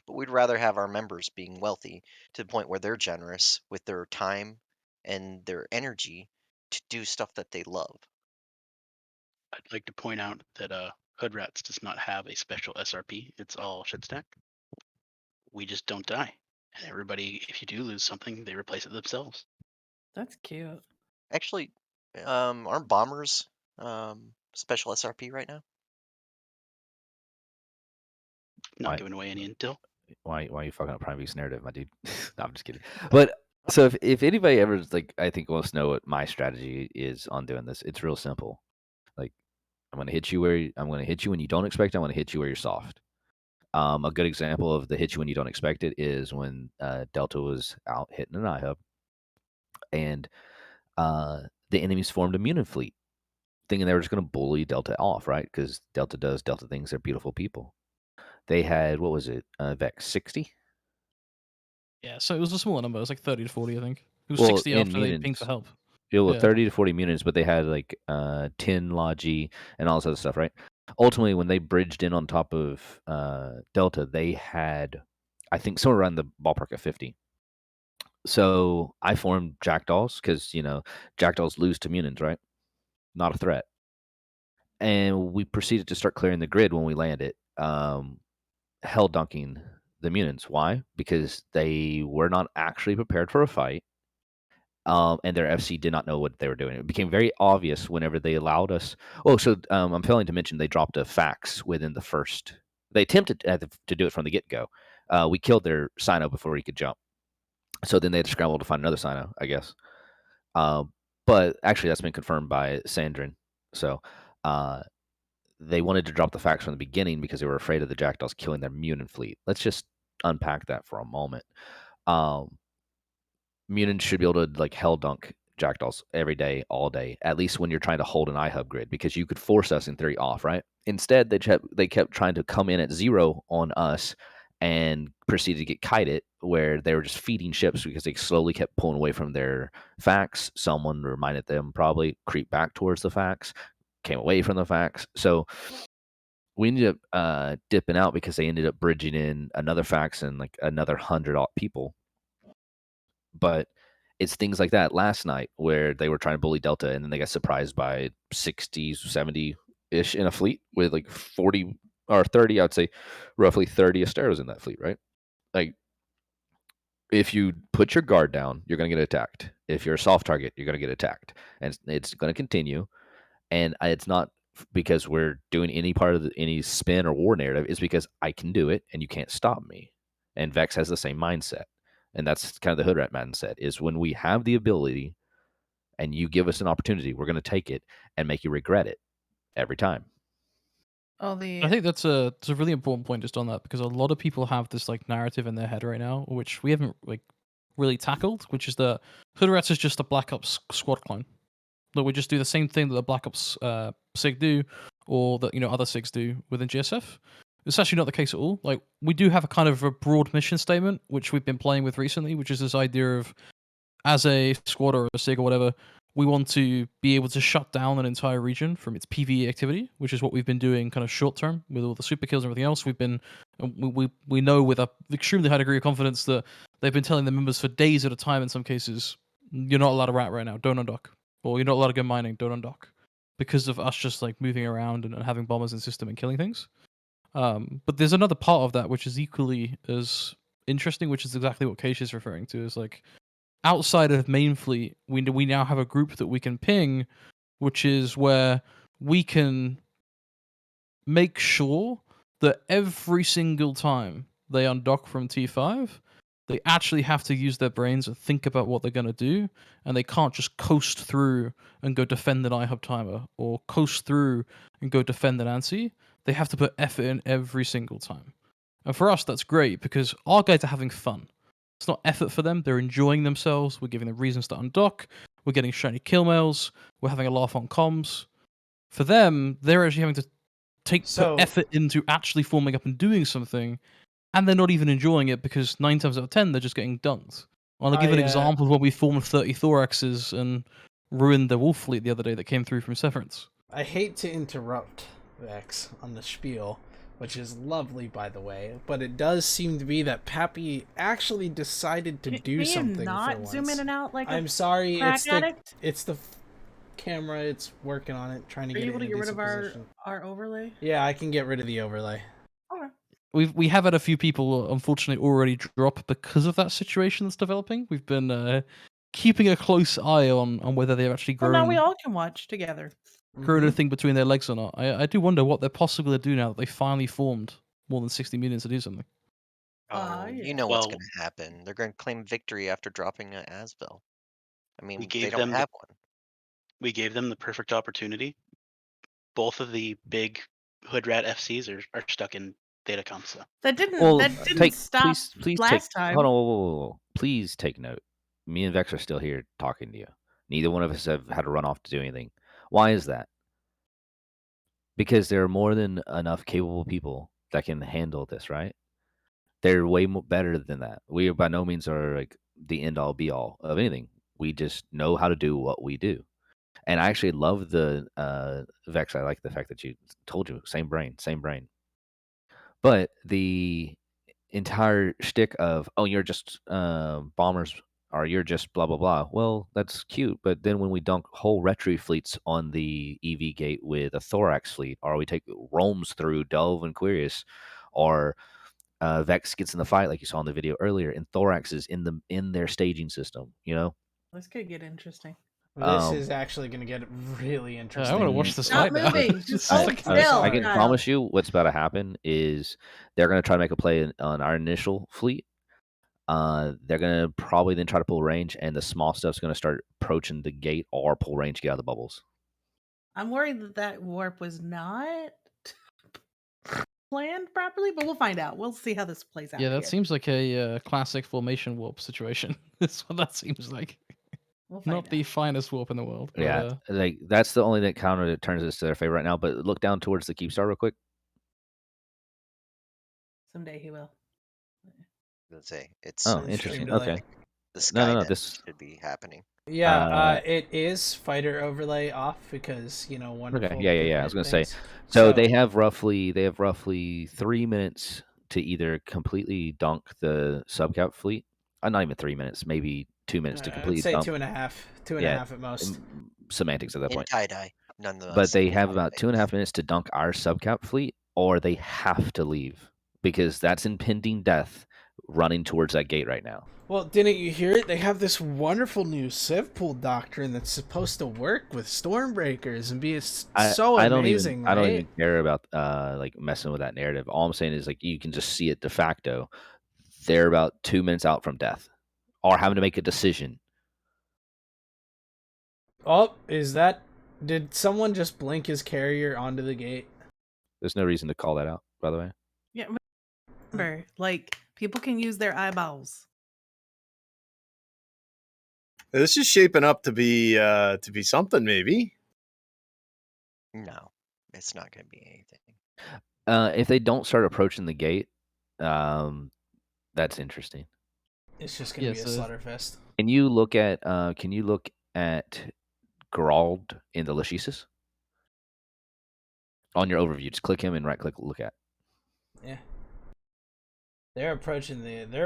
But we'd rather have our members being wealthy to the point where they're generous with their time and their energy to do stuff that they love. I'd like to point out that Hood Rats does not have a special SRP. It's all shit stack. We just don't die. And everybody, if you do lose something, they replace it themselves. That's cute. Actually, aren't bombers special SRP right now? Not Why- giving away any intel. why are you fucking up Prime Beast narrative, my dude? No, I'm just kidding. But so if anybody ever I think wants to know what my strategy is on doing this, it's real simple. Like I'm gonna hit you when you don't expect it. I'm gonna hit you where you're soft. A good example of the hit you when you don't expect it is when Delta was out hitting an iHub, and the enemies formed a mutant fleet, thinking they were just going to bully Delta off, right? Because Delta does Delta things. They're beautiful people. They had, what was it, Vex 60? Yeah, so it was a smaller number. It was like 30 to 40, I think. It was Well, 60 in after they pinged mutants, for help. it was Yeah. 30 to 40 mutants, but they had like 10 Logi and all this other stuff, right? Ultimately, when they bridged in on top of Delta, they had, I think, somewhere around the ballpark of 50. So I formed Jackdaws because, Jackdaws lose to mutants, right? Not a threat. And we proceeded to start clearing the grid when we landed, hell dunking the mutants. Why? Because they were not actually prepared for a fight, and their FC did not know what they were doing. It became very obvious whenever they allowed us. Oh, so I'm failing to mention they dropped a fax within the first. They attempted to do it from the get-go. We killed their Sino before he could jump. So then they had to scramble to find another Sino, I guess. But actually, that's been confirmed by Sandrin. So they wanted to drop the fax from the beginning because they were afraid of the Jackdaws killing their Munin fleet. Let's just unpack that for a moment. Munin should be able to like hell dunk Jackdaws every day, all day, at least when you're trying to hold an iHub grid, because you could force us in theory off, right? Instead, they kept trying to come in at 0 on us and proceeded to get kited, where they were just feeding ships because they slowly kept pulling away from their fax. Someone reminded them probably creep back towards the fax, came away from the fax. So we ended up dipping out because they ended up bridging in another fax and like another 100 people. But it's things like that last night where they were trying to bully Delta and then they got surprised by 60, 70-ish in a fleet with like 40 or 30, I would say roughly 30 Asteros in that fleet, right? Like, if you put your guard down, you're going to get attacked. If you're a soft target, you're going to get attacked. And it's going to continue. And it's not because we're doing any part of any spin or war narrative. It's because I can do it and you can't stop me. And Vex has the same mindset. And that's kind of the hood rat mindset, is when we have the ability and you give us an opportunity, we're going to take it and make you regret it every time. Oh, the I think that's a really important point just on that, because a lot of people have this like narrative in their head right now, which we haven't like really tackled, which is that Hood Rats is just a Black Ops squad clone. That we just do the same thing that the Black Ops SIG do, or that other SIGs do within GSF. It's actually not the case at all. Like, we do have a kind of a broad mission statement, which we've been playing with recently, which is this idea of, as a squad or a SIG or whatever, we want to be able to shut down an entire region from its PvE activity, which is what we've been doing kind of short term with all the super kills and everything else. We've been, we know with a extremely high degree of confidence that they've been telling the members for days at a time in some cases, you're not allowed to rat right now, don't undock. Or you're not allowed to go mining, don't undock. Because of us just like moving around and having bombers in system and killing things. But there's another part of that which is equally as interesting, which is exactly what Keish is referring to, is like, outside of main fleet, we now have a group that we can ping, which is where we can make sure that every single time they undock from T5, they actually have to use their brains and think about what they're going to do, and they can't just coast through and go defend an iHub timer, or coast through and go defend an ANSI. They have to put effort in every single time. And for us, that's great, because our guys are having fun. It's not effort for them. They're enjoying themselves. We're giving them reasons to undock. We're getting shiny kill mails. We're having a laugh on comms. For them, they're actually having to put effort into actually forming up and doing something, and they're not even enjoying it because 9 times out of 10, they're just getting dunked. I'll give an example of when we formed 30 Thoraxes and ruined the wolf fleet the other day that came through from Severance. I hate to interrupt Vex on the spiel, which is lovely, by the way, but it does seem to be that Pappy actually decided to do something for not once. zoom in and out like I'm sorry, crack it's addict? the camera. It's working on it, trying to Are get you it able to in get a rid of decent position. our overlay? Yeah, I can get rid of the overlay. Okay. We have had a few people, unfortunately, already drop because of that situation that's developing. We've been keeping a close eye on whether they've actually Well, grown, now we all can watch together. grown anything between their legs or not. I do wonder what they're possibly going to do now that they finally formed more than 60 millions to do something. Oh, yeah. you know what's Well, going to happen. They're going to claim victory after dropping an Asville. I mean, they gave don't them have one. we gave them the perfect opportunity. Both of the big Hood Rat FCs are stuck in Theta Comsa. That didn't stop please last time. Hold on, whoa. Please take note. Me and Vex are still here talking to you. Neither one of us have had to run off to do anything. Why is that? Because there are more than enough capable people that can handle this, right? They're way better than that. We by no means are like the end all be all of anything. We just know how to do what we do. And I actually love the Vex. I like the fact that you told you same brain. But the entire shtick of, oh, you're just bombers, or you're just blah blah blah. Well, that's cute, but then when we dunk whole retro fleets on the EV gate with a Thorax fleet, or we take roams through Delve and Quirius, or Vex gets in the fight like you saw in the video earlier, and Thorax is in their staging system, This could get interesting. This is actually going to get really interesting. I want to watch this Stop fight now. moving. This Just is hold like- still. I can Kyle. promise you what's about to happen is they're going to try to make a play on our initial fleet. They're going to probably then try to pull range, and the small stuff's going to start approaching the gate or pull range to get out of the bubbles. I'm worried that warp was not planned properly, but we'll find out. We'll see how this plays out. Yeah, that here. seems like a classic formation warp situation. That's what that seems like. We'll find Not the out. finest warp in the world. But, Yeah, like that's the only counter that turns this to their favor right now. But look down towards the Keepstar real quick. Someday he will. Let's say it's Oh, It's interesting. stream delay. Okay. the sky no, that this- should be happening. Yeah, it is fighter overlay off because wonderful. Okay. Yeah. I was gonna say. things. So they have roughly 3 minutes to either completely dunk the subcap fleet. Not even 3 minutes, maybe 2 minutes to I'd completely say dunk. 2.5, 2.5 Yeah, at most. Semantics at that In point. tie-dye, nonetheless. But they in have about tie-dye. 2.5 minutes to dunk our subcap fleet, or they have to leave because that's impending death running towards that gate right now. Well, didn't you hear it? They have this wonderful new Civ Pool doctrine that's supposed to work with Stormbreakers and be so amazing, I don't right? even care about like messing with that narrative. All I'm saying is like you can just see it de facto. They're about 2 minutes out from death, or having to make a decision. Oh, did someone just blink his carrier onto the gate? There's no reason to call that out, by the way. Yeah, remember, like people can use their eyeballs. This is shaping up to be something, maybe. No, it's not going to be anything. If they don't start approaching the gate, that's interesting. It's just gonna be a so- slaughterfest. Can you look at Gerald in the Lachesis? On your overview, just click him and right click look at. Yeah. They're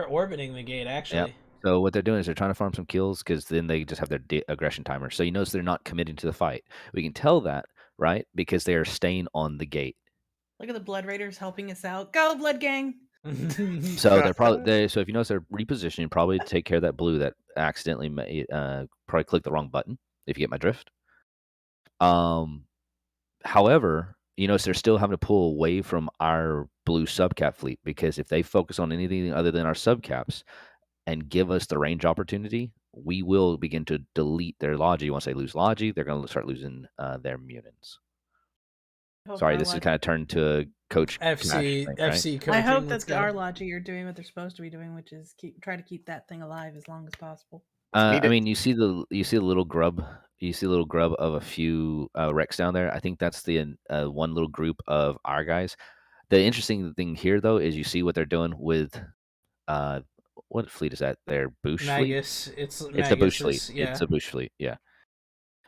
orbiting the gate actually. So what they're doing is they're trying to farm some kills because then they just have their aggression timer. So you notice they're not committing to the fight. We can tell that, right? Because they are staying on the gate. Look at the Blood Raiders helping us out. Go, Blood Gang! So they're probably so if you notice they're repositioning, probably to take care of that blue that accidentally probably clicked the wrong button. If you get my drift. However, you notice they're still having to pull away from our blue subcap fleet because if they focus on anything other than our subcaps and give us the range opportunity, we will begin to delete their logi. Once they lose logi, they're going to start losing their munins. Sorry, this is kind of turned to a coach FC thing, right? FC coaching. I hope let's that go. our Logi are doing what they're supposed to be doing, which is try to keep that thing alive as long as possible. I mean, you see the little grub. You see a little grub of a few wrecks down there. I think that's the one little group of our guys. The interesting thing here, though, is you see what they're doing with what fleet is that? Their Bush fleet. Magus. It's a Bush fleet. Magus's, yeah. It's a Bush fleet. Yeah.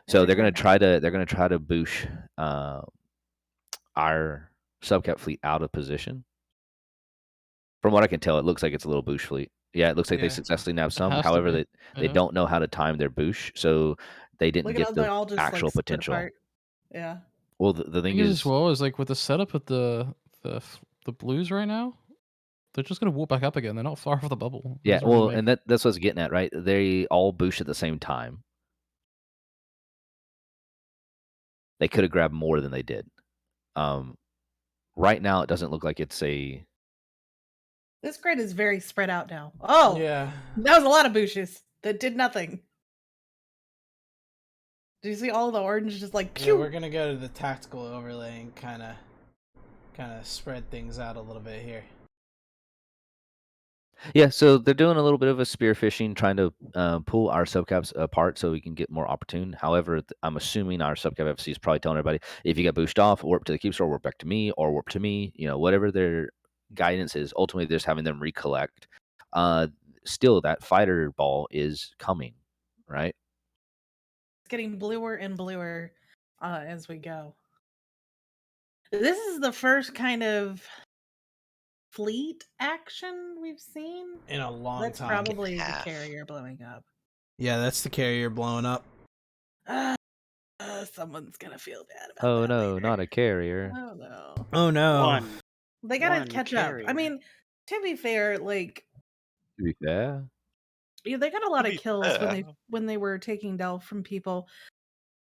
So they're gonna try to Bush our subcap fleet out of position. From what I can tell, it looks like it's a little Bush fleet. Yeah, it looks like they Yeah. successfully nabbed some. has to However, be. they Yeah. don't know how to time their Bush, so they didn't Look at get how they all the just actual like split potential. apart. Yeah. Well, the The thing thing is, is, as well, is like with the setup of the blues right now, they're just gonna warp back up again. They're not far off the bubble. It yeah, doesn't really well, make- and that's what I was getting at, right? They all Bush at the same time. They could have grabbed more than they did. Right now, it doesn't look like it's a. This grid is very spread out now. Oh, Yeah. that was a lot of bushes that did nothing. Do you see all of the orange just like Yeah, pew? we're gonna go to the tactical overlay and kind of spread things out a little bit here. Yeah, so they're doing a little bit of a spear fishing, trying to pull our subcaps apart so we can get more opportune. However, I'm assuming our subcap FC is probably telling everybody, if you get boosted off, warp to the keep store, warp back to me, or warp to me, whatever their guidance is. Ultimately, they're just having them recollect. Still, that fighter ball is coming, right? It's getting bluer and bluer as we go. This is the first kind of fleet action we've seen In a long That's time. probably the Half. carrier blowing up. Yeah, that's the carrier blowing up. Someone's gonna feel bad about Oh that no, later. not a carrier. Oh no. Oh no. One. They gotta One catch up. I carrier. mean, to be fair, like To be fair, Yeah, they got a lot To of be kills fair. when they were taking Delve from people,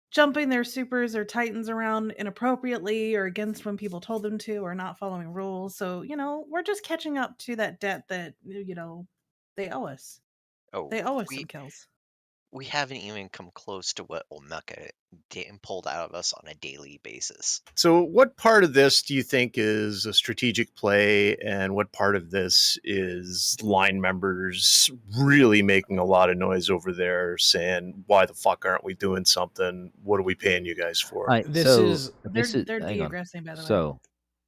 jumping their supers or titans around inappropriately or against when people told them to, or not following rules. So, we're just catching up to that debt that, they owe us. Oh, They owe us we some kills. we haven't even come close to what Omeka pulled out of us on a daily basis. So, what part of this do you think is a strategic play, and what part of this is line members really making a lot of noise over there, saying, "Why the fuck aren't we doing something? What are we paying you guys for?" This is this is They're hang on. de-aggressing, by the way. So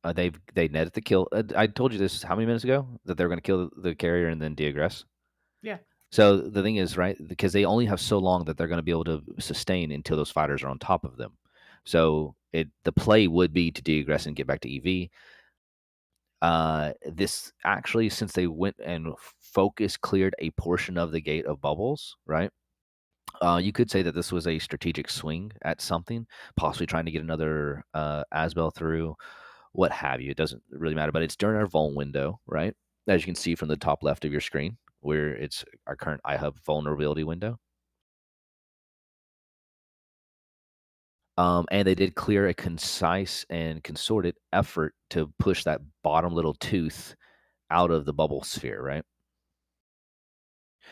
they netted the kill. I told you this how many minutes ago that they were going to kill the carrier and then de-aggress. Yeah. So the thing is, right, because they only have so long that they're going to be able to sustain until those fighters are on top of them. So the play would be to de-aggress and get back to EV. This actually, since they went and cleared a portion of the gate of bubbles, right? You could say that this was a strategic swing at something, possibly trying to get another Asbel through, what have you. It doesn't really matter, but it's during our vuln window, right? As you can see from the top left of your screen, where it's our current iHub vulnerability window. And they did clear a concise and consorted effort to push that bottom little tooth out of the bubble sphere, right?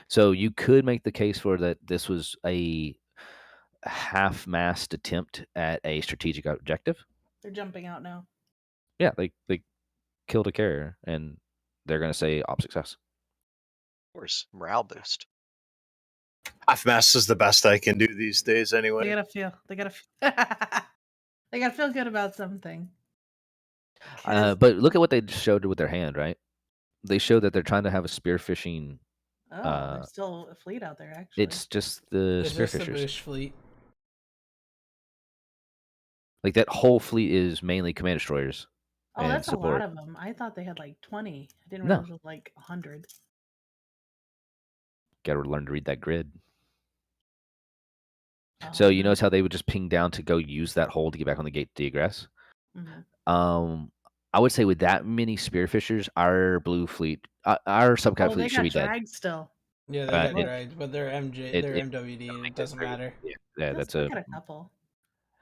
So you could make the case for that this was a half-mast attempt at a strategic objective. They're jumping out now. Yeah, they killed a carrier, and they're going to say op success. Of course, morale boost. Half mast is the best I can do these days, They anyway. gotta they gotta feel good about something. But look at what they showed with their hand, right? They showed that they're trying to have a spearfishing. There's still a fleet out there, actually. It's just the It's just the spearfishers. bush fleet. Like that whole fleet is mainly command destroyers. Oh, that's support. a lot of them. I thought they had like 20. I didn't No. realize it was like 100. Got to learn to read that grid. So you notice how they would just ping down to go use that hole to get back on the gate to de-aggress? I would say with that many spearfishers, our blue fleet, our subcap fleet should be dead. Dragged still. Yeah, they got dragged, but they're MWD. It doesn't matter. Yeah, that's a couple.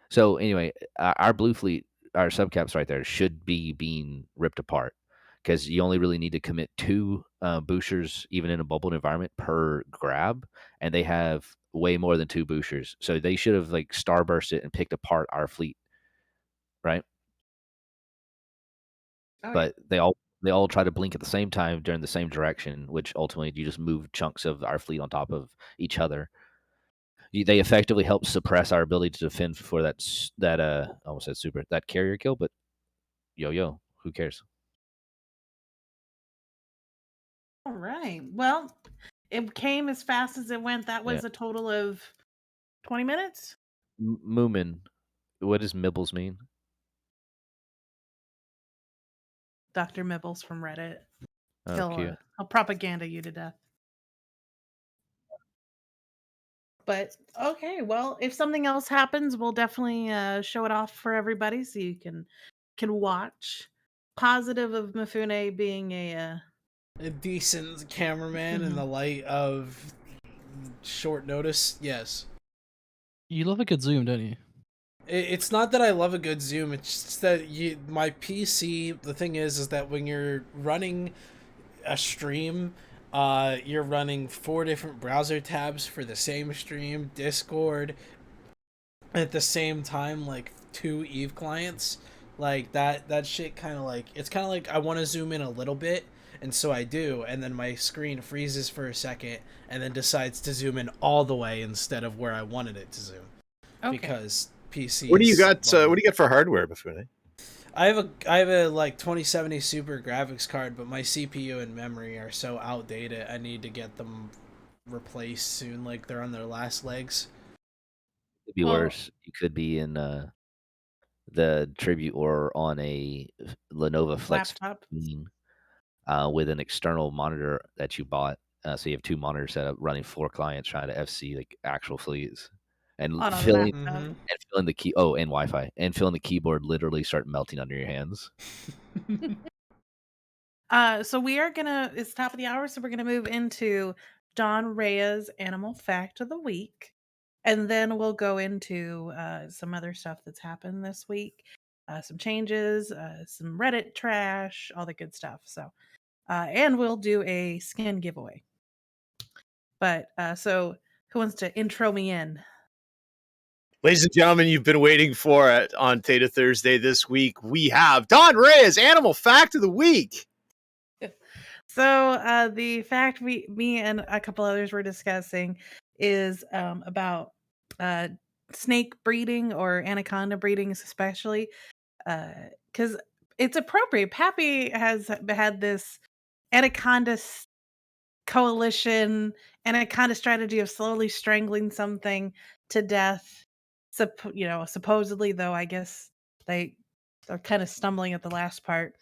So anyway, our blue fleet, our subcaps right there should be being ripped apart because you only really need to commit 2 boosters, even in a bubbled environment, per grab, and they have way more than 2 boosters. So they should have like starbursted and picked apart our fleet, right? But they all try to blink at the same time during the same direction, which ultimately you just move chunks of our fleet on top of each other. They effectively help suppress our ability to defend for that I almost said super, that carrier kill, but yo, who cares? All right. Well, it came as fast as it went. That was a total of 20 minutes. Moomin, what does Mibbles mean? Dr. Mibbles from Reddit. Cute. He'll propaganda you to death. But okay, well, if something else happens, we'll definitely show it off for everybody so you can watch. Positive of Mifune being a decent cameraman in the light of short notice. Yes. You love a good zoom, don't you? It's not that I love a good zoom. It's just that my PC. The thing is that when you're running a stream, you're running 4 different browser tabs for the same stream, Discord, at the same time, like 2 Eve clients. Like that shit kind of like, it's kind of like I want to zoom in a little bit, and so I do, and then my screen freezes for a second and then decides to zoom in all the way instead of where I wanted it to zoom. Okay. Because PC. What do you got? What do you got for hardware, Mifune? I have a like 2070 Super graphics card, but my CPU and memory are so outdated. I need to get them replaced soon. Like they're on their last legs. It'd be worse. You could be in the Tribute or on a Lenovo Flex laptop with an external monitor that you bought. So you have 2 monitors set up, running 4 clients, trying to FC like actual fleets, and filling the key. Oh, and Wi-Fi, and feeling the keyboard literally start melting under your hands. So we are gonna. It's top of the hour, so we're gonna move into Don Reyes Animal Fact of the Week. And then we'll go into some other stuff that's happened this week, some changes, some Reddit trash, all the good stuff. So, and we'll do a skin giveaway. But so, who wants to intro me in? Ladies and gentlemen, you've been waiting for it on Theta Thursday this week. We have Don Reyes Animal Fact of the Week. So the fact me and a couple others were discussing is about snake breeding or anaconda breeding, especially because it's appropriate. Pappy has had this anaconda coalition, anaconda strategy of slowly strangling something to death. Supposedly, though, I guess they're kind of stumbling at the last part.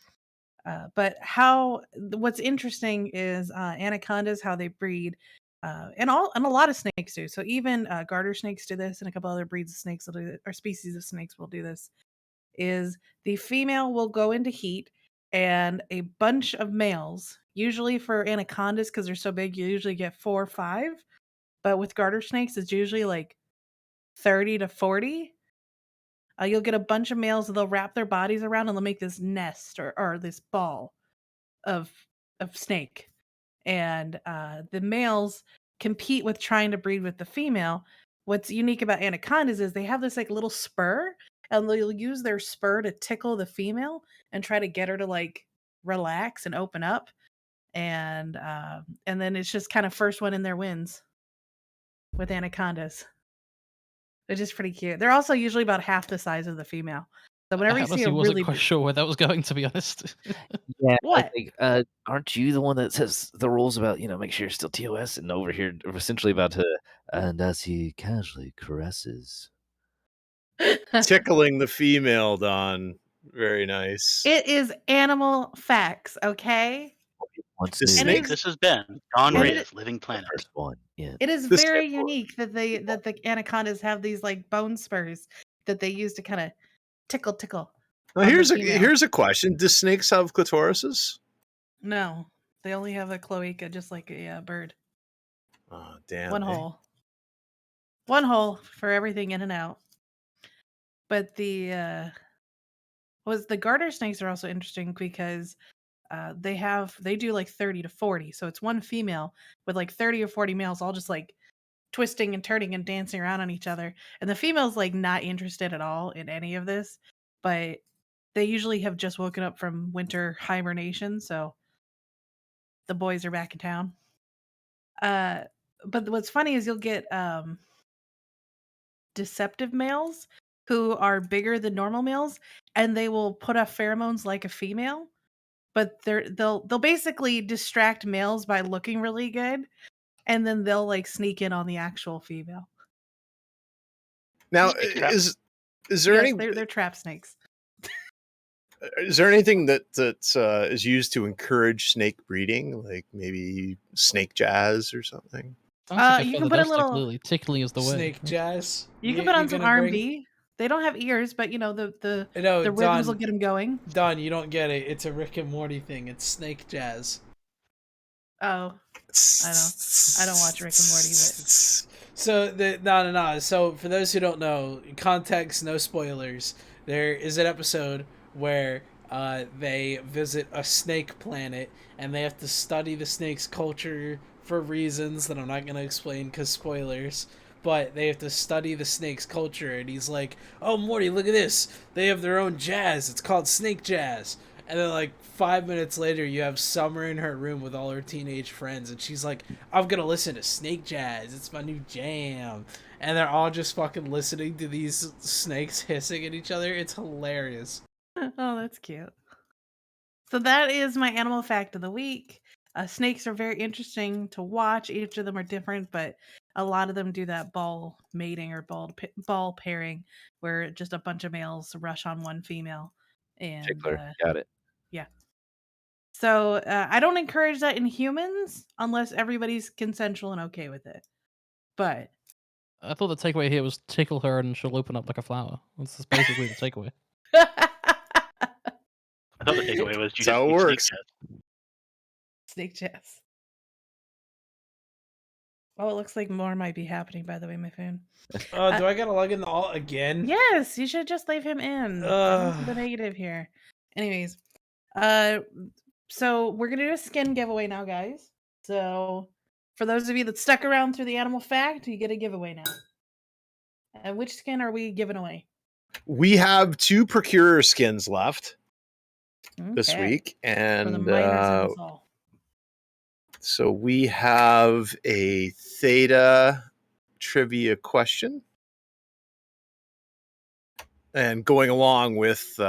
But what's interesting is anacondas, how they breed, and a lot of snakes do. So even garter snakes do this, and a couple other breeds of snakes will do it, or species of snakes will do this. Is the female will go into heat, and a bunch of males, usually for anacondas because they're so big, you usually get 4 or 5. But with garter snakes, it's usually like 30 to 40. You'll get a bunch of males, and they'll wrap their bodies around, and they'll make this nest or this ball of snake, and the males compete with trying to breed with the female. What's unique about anacondas is they have this like little spur, and they'll use their spur to tickle the female and try to get her to like relax and open up, and then it's just kind of first one in there wins with anacondas, which is pretty cute. They're also usually about half the size of the female. So whenever I you see honestly a wasn't really quite sure where that was going, to be honest. Yeah, What? aren't you the one that says the rules about make sure you're still TOS, and over here essentially about to and as he casually caresses. Tickling the female, Don. Very nice. It is animal facts, okay? Once The knew And snake- it is This has been Don and Reyes, Living the Planet. first one. Yeah. it is The very snake- unique that the anacondas have these like bone spurs that they use to kind of tickle. Now, on the here's female. a question: do snakes have clitorises? No, they only have a cloaca, just like a bird. Oh, damn! One hole for everything in and out. But the garter snakes are also interesting because they do like 30 to 40, so it's one female with like 30 or 40 males all just like twisting and turning and dancing around on each other, and the female's like not interested at all in any of this, but they usually have just woken up from winter hibernation, so the boys are back in town. But what's funny is you'll get deceptive males who are bigger than normal males, and they will put off pheromones like a female, but they'll basically distract males by looking really good, and then they'll like sneak in on the actual female. Now, Snake trap. is there Yes, any they're trap snakes. is there anything that is used to encourage snake breeding, like maybe snake jazz or something? Sounds like You a can feather put a duster, little- clearly. Tickling is the way. Snake jazz. You can put on some gonna bring- R&B. They don't have ears, but No, the rhythms will Don, get them going. Don, you don't get it. It's a Rick and Morty thing. It's snake jazz. Oh, I don't watch Rick and Morty, but So no. So for those who don't know, context, no spoilers. There is an episode where they visit a snake planet, and they have to study the snake's culture for reasons that I'm not gonna explain because spoilers. But they have to study the snake's culture, and he's like, "Oh, Morty, look at this! They have their own jazz. It's called snake jazz." And then, like 5 minutes later, you have Summer in her room with all her teenage friends, and she's like, "I'm gonna listen to snake jazz. It's my new jam." And they're all just fucking listening to these snakes hissing at each other. It's hilarious. oh, that's cute. So that is my animal fact of the week. Snakes are very interesting to watch. Each of them are different, but a lot of them do that ball mating or ball pairing, where just a bunch of males rush on one female. And Tickler. Got it. so I don't encourage that in humans unless everybody's consensual and okay with it. But I thought the takeaway here was tickle her and she'll open up like a flower. That's basically the takeaway. I thought the takeaway was you That's how just it need snake works. jazz. snake jazz. Oh, it looks like more might be happening, by the way, my phone. Oh, do I gotta log in the alt again? Yes, you should just leave him in. Ugh. Into the negative here. Anyways, so we're gonna do a skin giveaway now, guys. So for those of you that stuck around through the animal fact, you get a giveaway now. And which skin are we giving away? We have 2 procurer skins left this Okay. week, For the and miners in us all. so we have a Theta trivia question, and going along with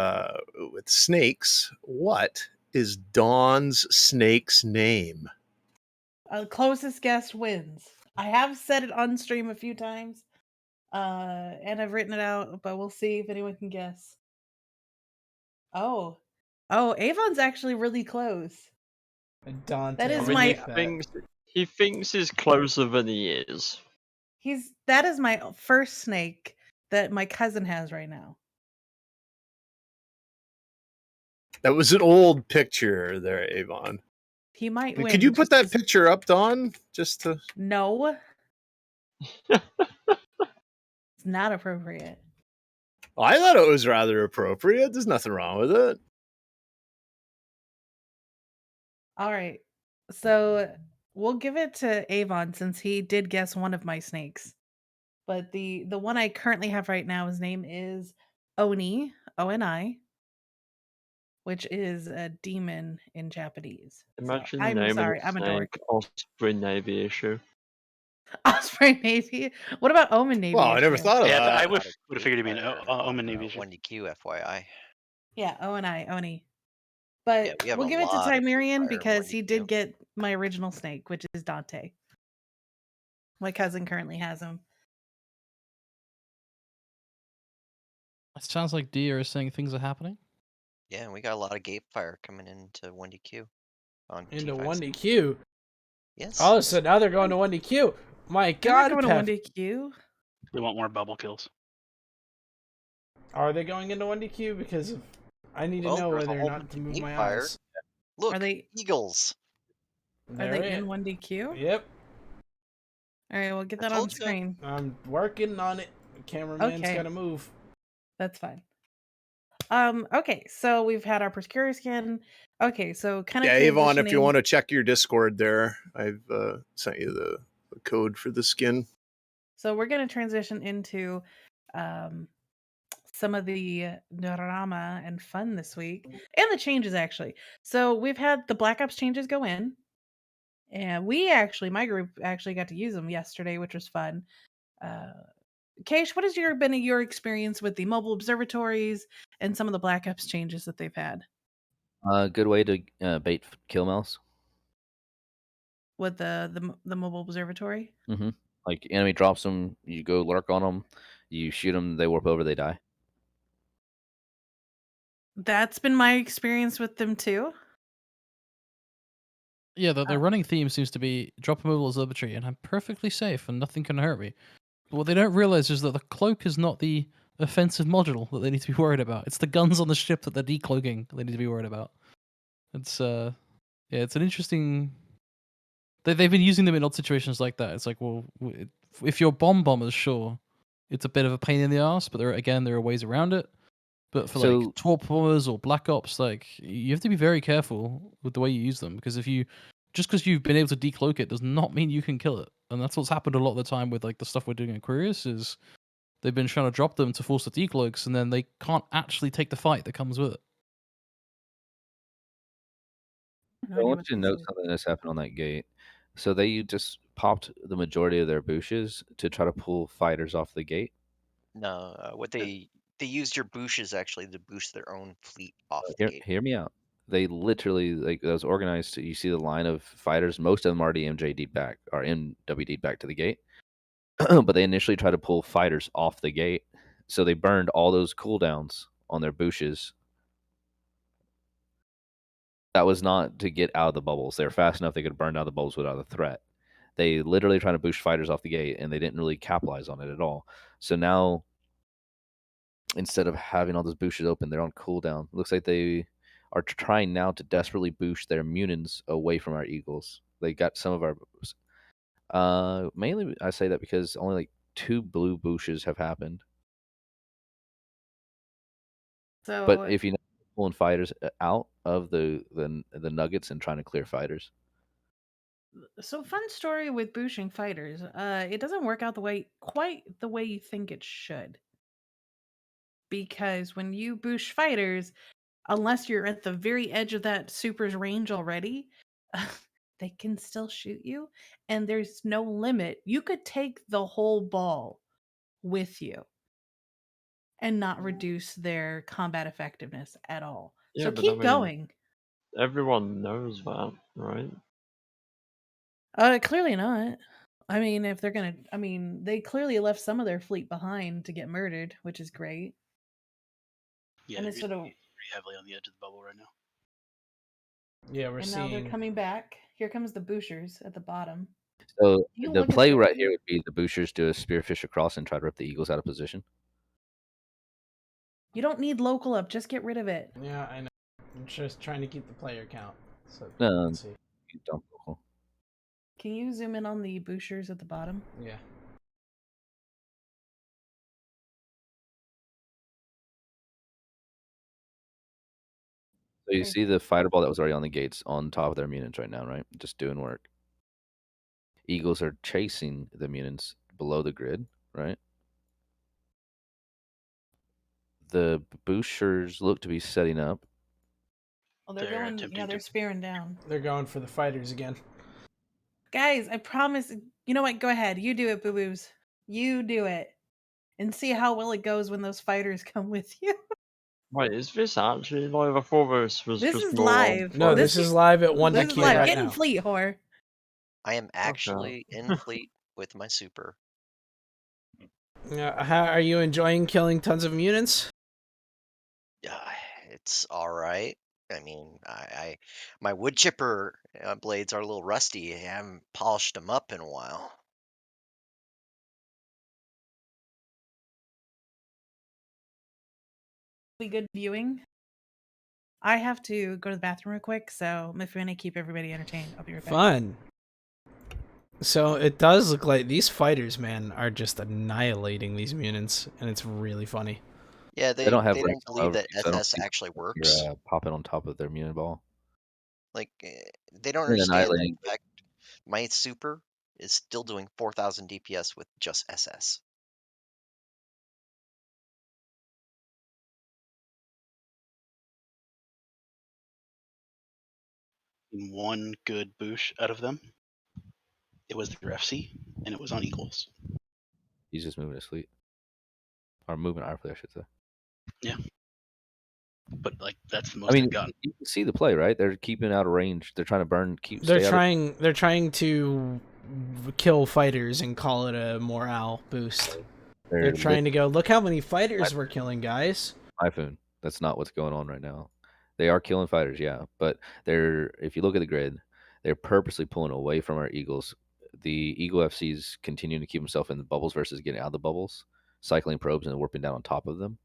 snakes, what is Dawn's snake's name? Closest guess wins. I have said it on stream a few times, and I've written it out, but we'll see if anyone can guess. Oh, Avon's actually really close. Dante. That is I mean, my- he thinks he's closer than he is. That is my first snake that my cousin has right now. That was an old picture there, Avon. He might win. Could you put that picture up, Dawn? Just to No. It's not appropriate. I thought it was rather appropriate. There's nothing wrong with it. All right. So we'll give it to Avon since he did guess one of my snakes. But the one I currently have right now, his name is Oni, O-N-I, which is a demon in Japanese. Imagine I'm naming sorry, a I'm a dork. snake Osprey Navy issue. Osprey Navy. What about Omen Navy? Well, I never issue? thought of Yeah, that. I would have figured it'd be an Omen Navy issue. 1DQ, FYI. Yeah, O-N-I, Oni. But Yeah, we have we'll a give it to lot of Timerian fire because he did 1DQ. get my original snake, which is Dante. My cousin currently has him. It sounds like Dia is saying things are happening. Yeah, we got a lot of gate fire coming into 1DQ. On Into T5. 1DQ. Yes. Oh, so now they're going to 1DQ. My They're not God, going to Pep. 1DQ. We want more bubble kills. Are they going into 1DQ? Because I need to Well, know there's a whether or whole not bunch to of move gate my fire. eyes. Look, Are they eagles. are they in 1DQ? Yep. All right, we'll get I that on told ya. screen. I'm working on it. Cameraman's Okay. got to move. That's fine. Okay, so we've had our Proscura skin. Okay, so kind of Yeah, Avon, if you want to check your Discord there, I've sent you the code for the skin. So we're going to transition into some of the drama and fun this week, and the changes actually. So we've had the Black Ops changes go in, and my group actually got to use them yesterday, which was fun. Keish, what has been your experience with the mobile observatories and some of the Black Ops changes that they've had Good way to bait kill mouse. with the mobile observatory? Mm-hmm. Like enemy drops them, you go lurk on them, you shoot them, they warp over, they die. That's been my experience with them too. Yeah, the running theme seems to be drop a mobile observatory, and I'm perfectly safe, and nothing can hurt me. But what they don't realize is that the cloak is not the offensive module that they need to be worried about. It's the guns on the ship that they're decloaking they need to be worried about. It's it's an interesting. They've been using them in odd situations like that. It's like, well, if you're bombers, sure, it's a bit of a pain in the ass, but there are ways around it. But for So- like torp bombers or black ops, like you have to be very careful with the way you use them, because just because you've been able to decloak it does not mean you can kill it. And that's what's happened a lot of the time with like the stuff we're doing in Aquarius is they've been trying to drop them to force the decloaks, and then they can't actually take the fight that comes with it. I want you to note something that's happened on that gate. So they just popped the majority of their bushes to try to pull fighters off the gate. No, what they used your bushes actually to boost their own fleet off the Hear, gate. hear me out. They literally, like, that was organized. You see the line of fighters. Most of them already MJD'd back or MWD'd back to the gate. But they initially tried to pull fighters off the gate. So they burned all those cooldowns on their bushes. That was not to get out of the bubbles. They were fast enough they could burn out the bubbles without a threat. They literally tried to boost fighters off the gate, and they didn't really capitalize on it at all. So now, instead of having all those bushes open, they're on cooldown. Looks like they are trying now to desperately boost their munins away from our eagles. They got some of our Mainly I say that because only like 2 blue bushes have happened. So But if you know, pulling fighters out of the nuggets and trying to clear fighters. fun story with bushing fighters. It doesn't work out quite the way you think it should. Because when you bush fighters, unless you're at the very edge of that super's range already, they can still shoot you, and there's no limit. You could take the whole ball with you and not reduce their combat effectiveness at all. Yeah, So but I keep mean, going. everyone knows that, right? Clearly not. I mean, if they're gonna, I mean, they clearly left some of their fleet behind to get murdered, which is great. Yeah, And they're it's sort of, pretty heavily on the edge of the bubble right now. Yeah, we're and now they're seeing. coming back. Here comes the Bouchers at the bottom. So You the look at play their right here fleet. would be the boosters do a spearfish across and try to rip the eagles out of position. You don't need local up. Just get rid of it. Yeah, I know. I'm just trying to keep the player count. So No, let's see. you don't. Can you zoom in on the Bouchers at the bottom? Yeah. So you Right see the fighter ball that was already on the gates on top of their mutants right now, right? Just doing work. Eagles are chasing the mutants below the grid, right? The boosters look to be setting up. Oh, they're They're going. attempting Yeah, they're to. spearing down. They're going for the fighters again. Guys, I promise. You know what? Go ahead. You do it, boo boos. You do it, and see how well it goes when those fighters come with you. Wait, is this actually live? I thought this was This just is more on live. No, this is live at 1 This is DQ live. right Get in now. fleet, whore. I am actually in fleet with my super. How are you enjoying killing tons of mutants? Yeah, it's all right. I mean, my wood chipper blades are a little rusty. I haven't polished them up in a while. Be good viewing. I have to go to the bathroom real quick, so if you want to keep everybody entertained, I'll be right back. Fun. So it does look like these fighters, man, are just annihilating these mutants, and it's really funny. Yeah, They don't have they Rex don't believe that so I don't SS see actually if works. you're popping on top of their mutant ball. Like they don't They're understand that. annihilating. In fact, my super is still doing 4,000 DPS with just SS. One good boosh out of them. It was their FC, and it was on Eagles. He's just moving his fleet. Or moving our fleet, I should say. Yeah. But like that's the most I mean, they've gotten. you can see the play, right? They're keeping out of range. They're trying to burn, They're stay out of. They're trying to kill fighters and call it a morale boost. They're trying to go, look how many fighters we're killing, guys. Typhoon. That's not what's going on right now. They are killing fighters, yeah, but if you look at the grid, they're purposely pulling away from our Eagles. The Eagle FC's continuing to keep himself in the bubbles versus getting out of the bubbles, cycling probes and warping down on top of them,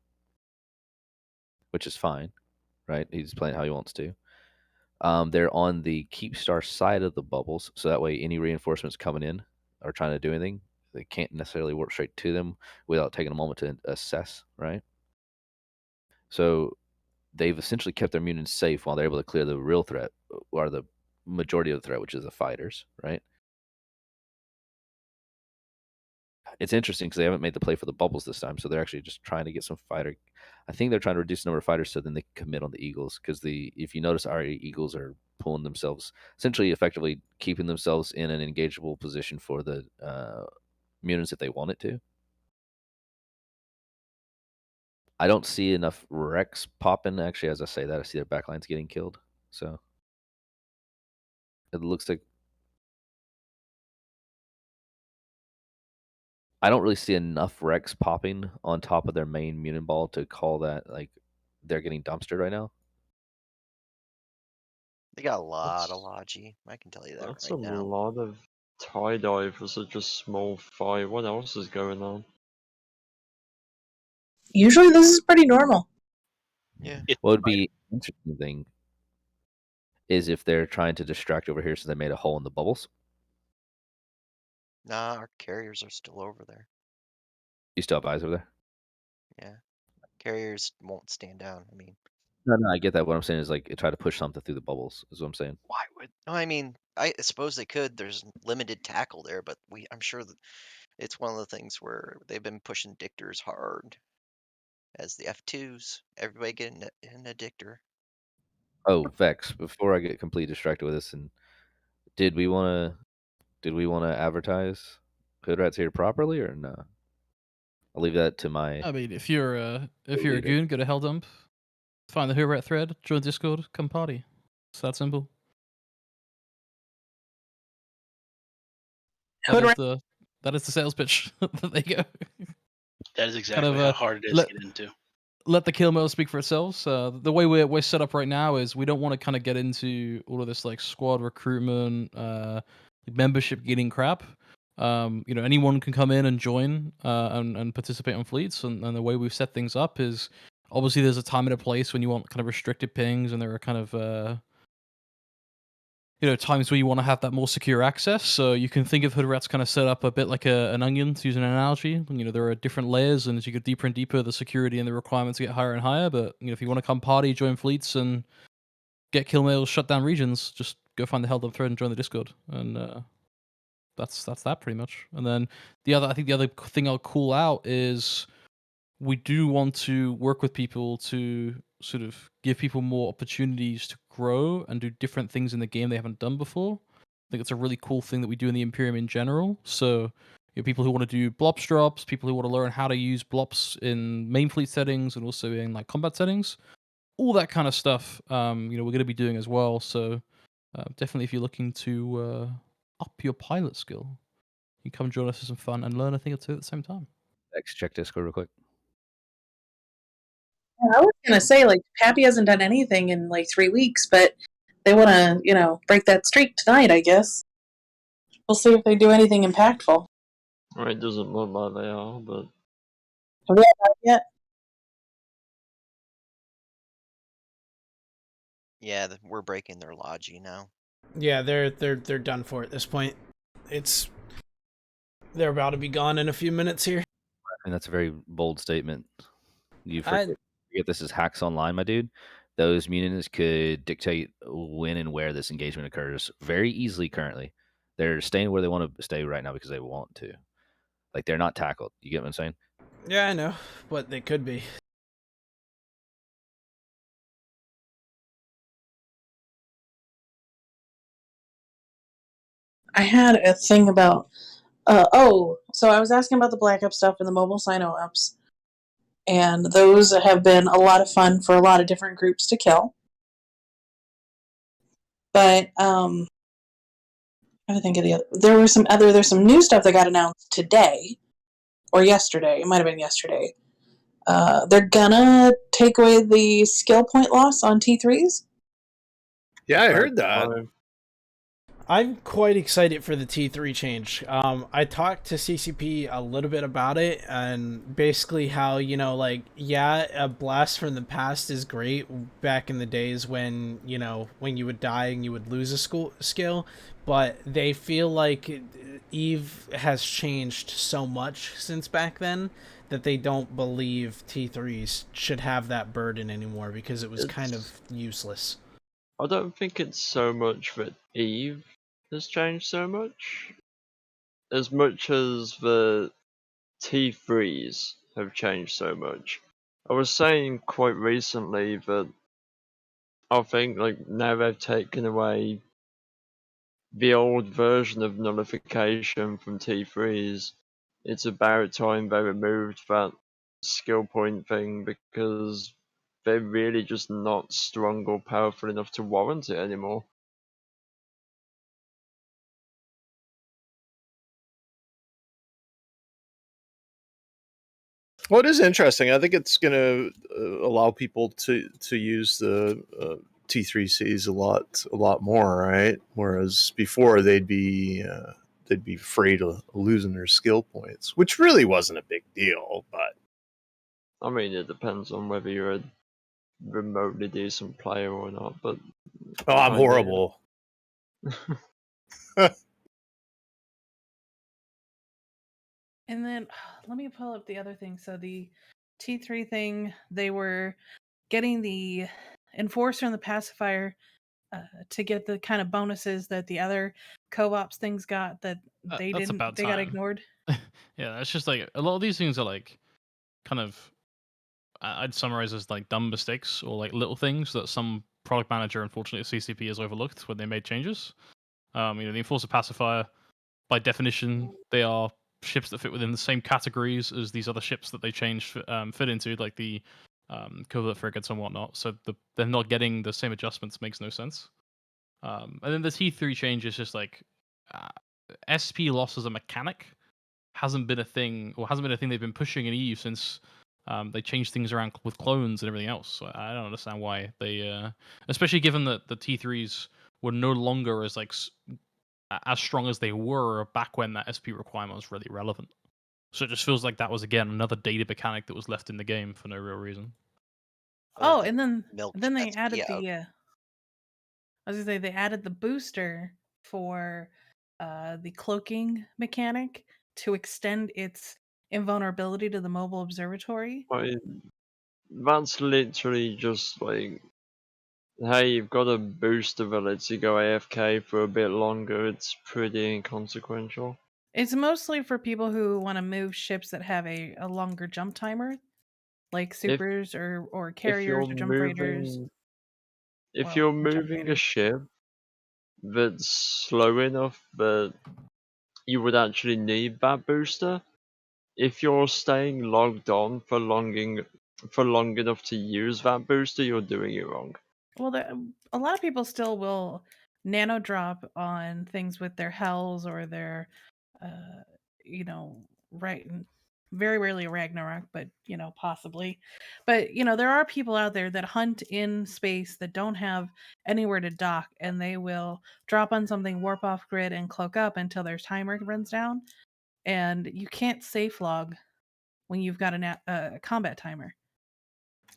which is fine, right? He's playing how he wants to. They're on the keep star side of the bubbles, so that way any reinforcements coming in or trying to do anything, they can't necessarily warp straight to them without taking a moment to assess, right? So they've essentially kept their mutants safe while they're able to clear the real threat, or the majority of the threat, which is the fighters, right? It's interesting because they haven't made the play for the bubbles this time, so they're actually just trying to get some fighter. I think they're trying to reduce the number of fighters so then they can commit on the Eagles, because if you notice, our Eagles are pulling themselves, essentially effectively keeping themselves in an engageable position for the mutants if they want it to. I don't see enough Rex popping. Actually, as I say that, I see their backlines getting killed. So it looks like I don't really see enough Rex popping on top of their main mutant ball to call that like they're getting dumpstered right now. They got a lot That's- of Logi. I can tell you that That's right a now. lot of tie-dye for such a small fight. What else is going on? Usually this is pretty normal. Yeah. What would be interesting thing is if they're trying to distract over here, so they made a hole in the bubbles. Nah, our carriers are still over there. You still have eyes over there? Yeah. Carriers won't stand down. I mean, No, I get that. What I'm saying is like try to push something through the bubbles. Is what I'm saying. why would? No, I mean, I suppose they could. There's limited tackle there, but I'm sure that it's one of the things where they've been pushing dictors hard as the F2s. Everybody get an addictor. Oh, Vex. Before I get completely distracted with this, and did we want to advertise Hood Rats here properly or no? I'll leave that to my. I mean, if you're a leader. goon, go to Hell Dump, find the Hoorrat thread, join Discord, come party. It's that simple. That is the sales pitch. There you go. That is exactly how hard it is to get into. Let the kill mode speak for itself. The way we're set up right now is we don't want to kind of get into all of this like squad recruitment, membership getting crap. Anyone can come in and join and participate on fleets. And the way we've set things up is obviously there's a time and a place when you want kind of restricted pings, and there are kind of times where you want to have that more secure access. So you can think of Hood Rats kind of set up a bit like an onion, to use an analogy. There are different layers, and as you go deeper and deeper, the security and the requirements get higher and higher. But if you want to come party, join fleets, and get kill mails, shut down regions, just go find the Held Up thread and join the Discord. And that's that pretty much. And then the other thing I'll call out is we do want to work with people to sort of give people more opportunities to grow and do different things in the game they haven't done before. I think it's a really cool thing that we do in the Imperium in general. So people who want to do blops drops, people who want to learn how to use blops in main fleet settings and also in like combat settings, all that kind of stuff. We're going to be doing as well. So definitely, if you're looking to up your pilot skill, you come join us for some fun and learn a thing or two at the same time. Vex, check Discord real quick. I was gonna say, like, Pappy hasn't done anything in like 3 weeks, but they want to, break that streak tonight. I guess we'll see if they do anything impactful. It doesn't look like they are, but Have they not yet? Yeah, we're breaking their logi now. Yeah, they're done for at this point. They're about to be gone in a few minutes here. And that's a very bold statement. You forget this is hacks online, my dude. Those mutants could dictate when and where this engagement occurs very easily currently. They're staying where they want to stay right now because they want to. Like, they're not tackled. You get what I'm saying? Yeah, I know, but they could be. I had a thing about. So I was asking about the Black Ops stuff and the mobile Sino ups, and those have been a lot of fun for a lot of different groups to kill. But I think of the other. There's some new stuff that got announced today or yesterday. It might have been yesterday. They're gonna take away the skill point loss on T3s. Yeah, I heard that. I'm quite excited for the T3 change. I talked to CCP a little bit about it, and basically how, a blast from the past is great back in the days when, when you would die and you would lose a skill, but they feel like Eve has changed so much since back then that they don't believe T3s should have that burden anymore because it was kind of useless. I don't think it's so much that Eve has changed so much as the T3s have changed so much. I was saying quite recently that I think now they've taken away the old version of nullification from T3s. It's about time they removed that skill point thing because they're really just not strong or powerful enough to warrant it anymore. Well, it is interesting. I think it's going to allow people to use the T3Cs a lot more, right? Whereas before they'd be afraid of losing their skill points, which really wasn't a big deal. But I mean, it depends on whether you're a remotely decent player or not. But I'm horrible. And then let me pull up the other thing. So the T3 thing, they were getting the Enforcer and the Pacifier to get the kind of bonuses that the other co-ops things got that they That's didn't. about They got time. ignored. Yeah, it's just like a lot of these things are like kind of I'd summarize as like dumb mistakes or like little things that some product manager, unfortunately, at CCP has overlooked when they made changes. The Enforcer Pacifier, by definition, they are ships that fit within the same categories as these other ships that they changed fit into, like the covert frigates and whatnot. So they're not getting the same adjustments. Makes no sense. And then the T3 change is just like SP loss as a mechanic hasn't been a thing, or hasn't been a thing they've been pushing in EU since they changed things around with clones and everything else. So I don't understand why they, especially given that the T3s were no longer as like as strong as they were back when that SP requirement was really relevant. So it just feels like that was again another data mechanic that was left in the game for no real reason. Oh, and then milked they SP added out. the. I was gonna say they added the booster for the cloaking mechanic to extend its invulnerability to the mobile observatory. That's literally just like, hey, you've got a booster that lets you go AFK for a bit longer. It's pretty inconsequential. It's mostly for people who want to move ships that have a longer jump timer, like supers or carriers or jump freighters. If Well, you're jump moving a freighters. ship that's slow enough that you would actually need that booster, if you're staying logged on for long enough to use that booster, you're doing it wrong. Well, a lot of people still will nano drop on things with their hells or their, uh, right. Very rarely a Ragnarok, but possibly. But there are people out there that hunt in space that don't have anywhere to dock, and they will drop on something, warp off grid, and cloak up until their timer runs down. And you can't safe log when you've got a combat timer.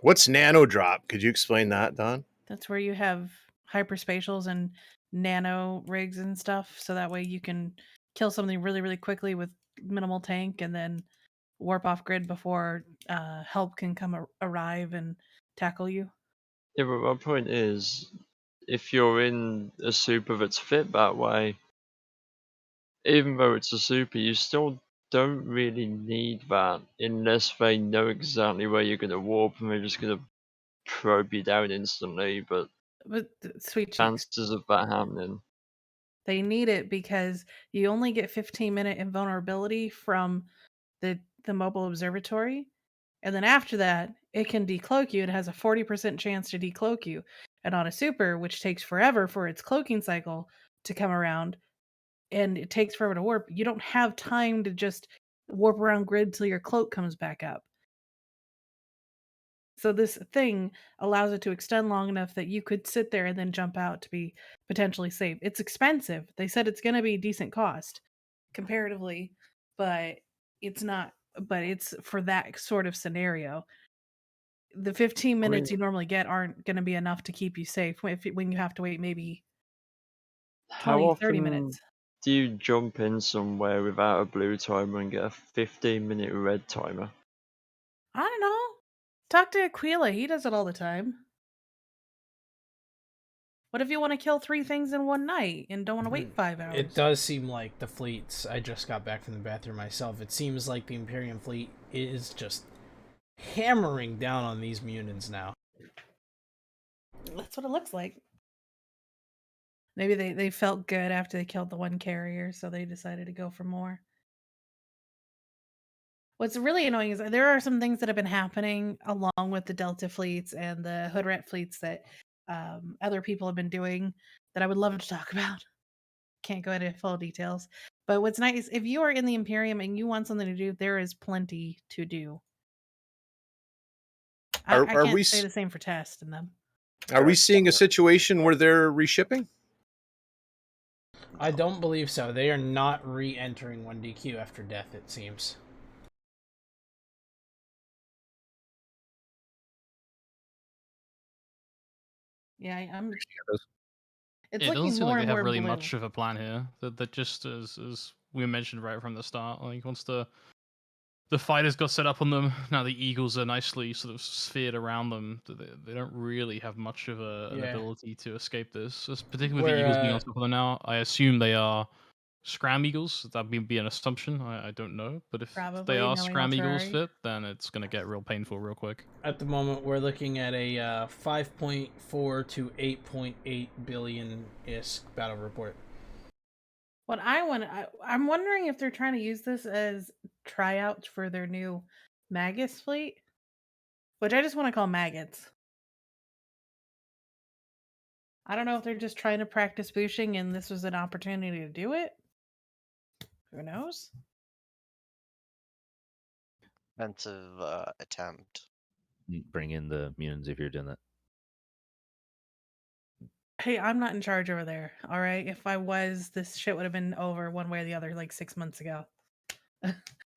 What's nano drop? Could you explain that, Don? That's where you have hyperspatials and nano rigs and stuff, so that way you can kill something really, really quickly with minimal tank, and then warp off grid before help can come arrive and tackle you. Yeah, but my point is, if you're in a super that's fit that way, even though it's a super, you still don't really need that unless they know exactly where you're going to warp and they're just going to probe you down instantly. But sweet cheeks, chances of that happening. They need it because you only get 15-minute invulnerability from the mobile observatory, and then after that, it can decloak you. It has a 40% chance to decloak you. And on a super, which takes forever for its cloaking cycle to come around, and it takes forever to warp, you don't have time to just warp around grid till your cloak comes back up. So this thing allows it to extend long enough that you could sit there and then jump out to be potentially safe. It's expensive. They said it's going to be decent cost comparatively, but it's not. But it's for that sort of scenario. The 15 minutes you normally get aren't going to be enough to keep you safe when you have to wait maybe 20, 30 minutes. Do you jump in somewhere without a blue timer and get a 15-minute red timer? I don't know. Talk to Aquila. He does it all the time. What if you want to kill 3 things in one night and don't want to wait 5 hours? It does seem like the fleets. I just got back from the bathroom myself. It seems like the Imperium fleet is just hammering down on these Munins now. That's what it looks like. Maybe they felt good after they killed the one carrier, so they decided to go for more. What's really annoying is there are some things that have been happening along with the Delta fleets and the Hood Rat fleets that other people have been doing that I would love to talk about. Can't go into full details. But what's nice, if you are in the Imperium and you want something to do, there is plenty to do. I can't say the same for Test and them. Are we seeing a situation where they're reshipping? I don't believe so. They are not re-entering 1DQ after death, it seems. Yeah, I'm. It doesn't seem like they have really much of a plan here. That just as we mentioned right from the start, like once the the fighters got set up on them. Now the eagles are nicely sort of sphered around them. They don't really have much of an Yeah. ability to escape this. Particularly with the We're, eagles being on top of them now. I assume they are scram eagles. That'd be an assumption. I don't know. But if Probably, they are knowing scram eagles Alterari. fit, then it's going to get real painful real quick. At the moment, we're looking at a 5.4 to 8.8 billion ISK battle report. What I'm wondering if they're trying to use this as tryouts for their new Magus fleet, which I just want to call maggots. I don't know if they're just trying to practice booshing and this was an opportunity to do it. Who knows? Offensive attempt. Bring in the mutants if you're doing that. Hey, I'm not in charge over there, all right? If I was, this shit would have been over one way or the other like 6 months ago.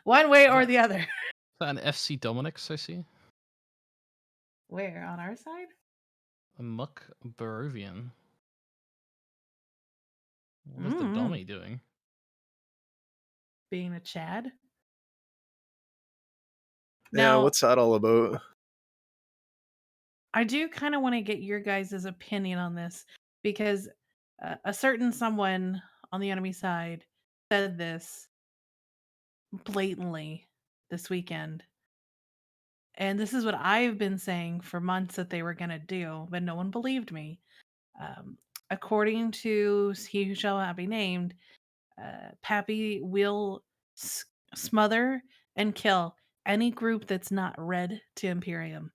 One way or the other. Is that an FC Dominix, I see? Where? On our side? A Muck Barovian. What is the Dommy doing? Being a Chad? Yeah, Now, what's that all about? I do kind of want to get your guys' opinion on this because a certain someone on the enemy side said this blatantly this weekend. And this is what I've been saying for months that they were going to do, but no one believed me. According to He Who Shall Not Be Named, Pappy will smother and kill any group that's not red to Imperium.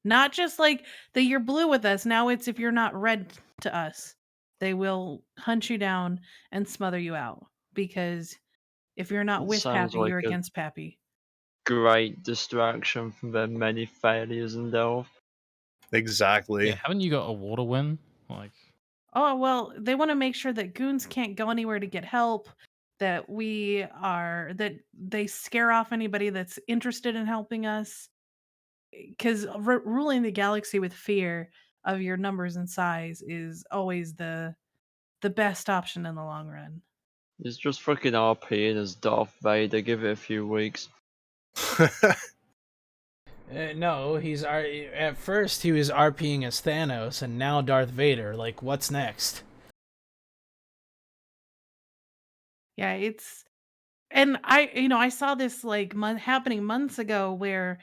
Not just like that you're blue with us. Now it's if you're not red to us, they will hunt you down and smother you out. Because if you're not It with sounds Pappy, like you're a against Pappy. great distraction from their many failures in Delve. Exactly. Yeah, haven't you got a water win? Like, Oh, well, they want to make sure that goons can't go anywhere to get help, that that they scare off anybody that's interested in helping us. Because ruling the galaxy with fear of your numbers and size is always the best option in the long run. He's just fucking RPing as Darth Vader. Give it a few weeks. No, at first he was RPing as Thanos, and now Darth Vader. Like, what's next? Yeah, and I saw this like happening months ago where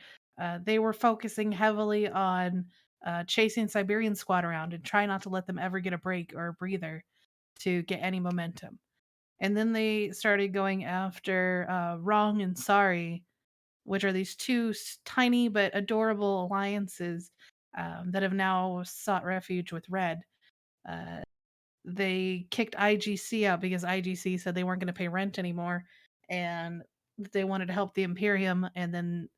they were focusing heavily on chasing Siberian Squad around and try not to let them ever get a break or a breather to get any momentum. And then they started going after Wrong and Sorry, which are these two tiny but adorable alliances that have now sought refuge with Red. They kicked IGC out because IGC said they weren't going to pay rent anymore and they wanted to help the Imperium. And then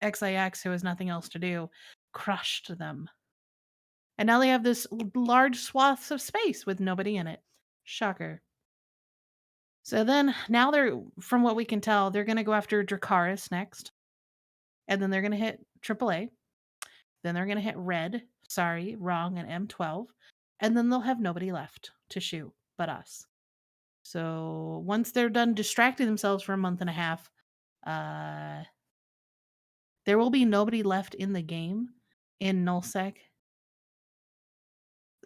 XIX, who has nothing else to do, crushed them. And now they have this large swaths of space with nobody in it. Shocker. So then, now from what we can tell, they're going to go after Dracarys next. And then they're going to hit AAA. Then they're going to hit Red, Sorry, Wrong, and M12. And then they'll have nobody left to shoot but us. So once they're done distracting themselves for a month and a half, there will be nobody left in the game in nullsec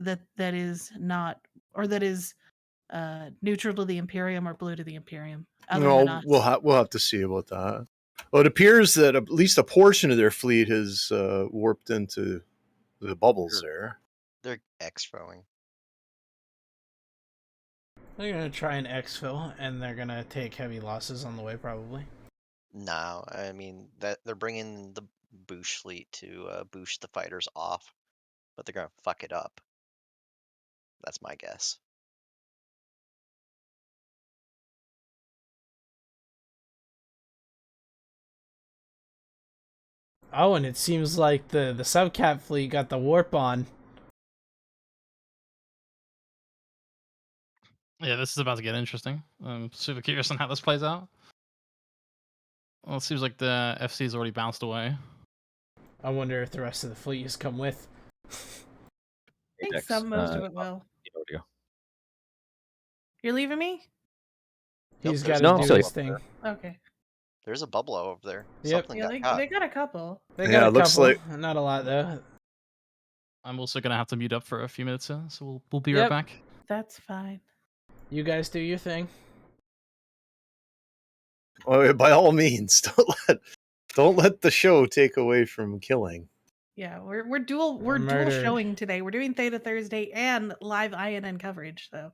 that is not, or that is neutral to the Imperium or blue to the Imperium. Other than us. We'll have to see about that. Well, it appears that at least a portion of their fleet has warped into the bubbles there. They're exfoing. They're gonna try an exfil, and they're gonna take heavy losses on the way, probably. No, I mean that they're bringing the Boosh fleet to boosh the fighters off, but they're gonna fuck it up. That's my guess. Oh, and it seems like the subcap fleet got the warp on. yeah, this is about to get interesting. I'm super curious on how this plays out. Well, it seems like the FC's already bounced away. I wonder if the rest of the fleet has come with. I think most of it will. Where to go? You're leaving me? He's there's got No, to I'm do still his up thing. there. Okay. There's a bubble over there. Yep. Something Yeah, got caught. they got a couple. They got Yeah, a it looks couple. like- Not a lot though. I'm also gonna have to mute up for a few minutes, so we'll be Yep. right back. That's fine. You guys do your thing. Well, by all means, don't let the show take away from killing. Yeah, we're dual Murder. showing today. We're doing Theta Thursday and live INN coverage, so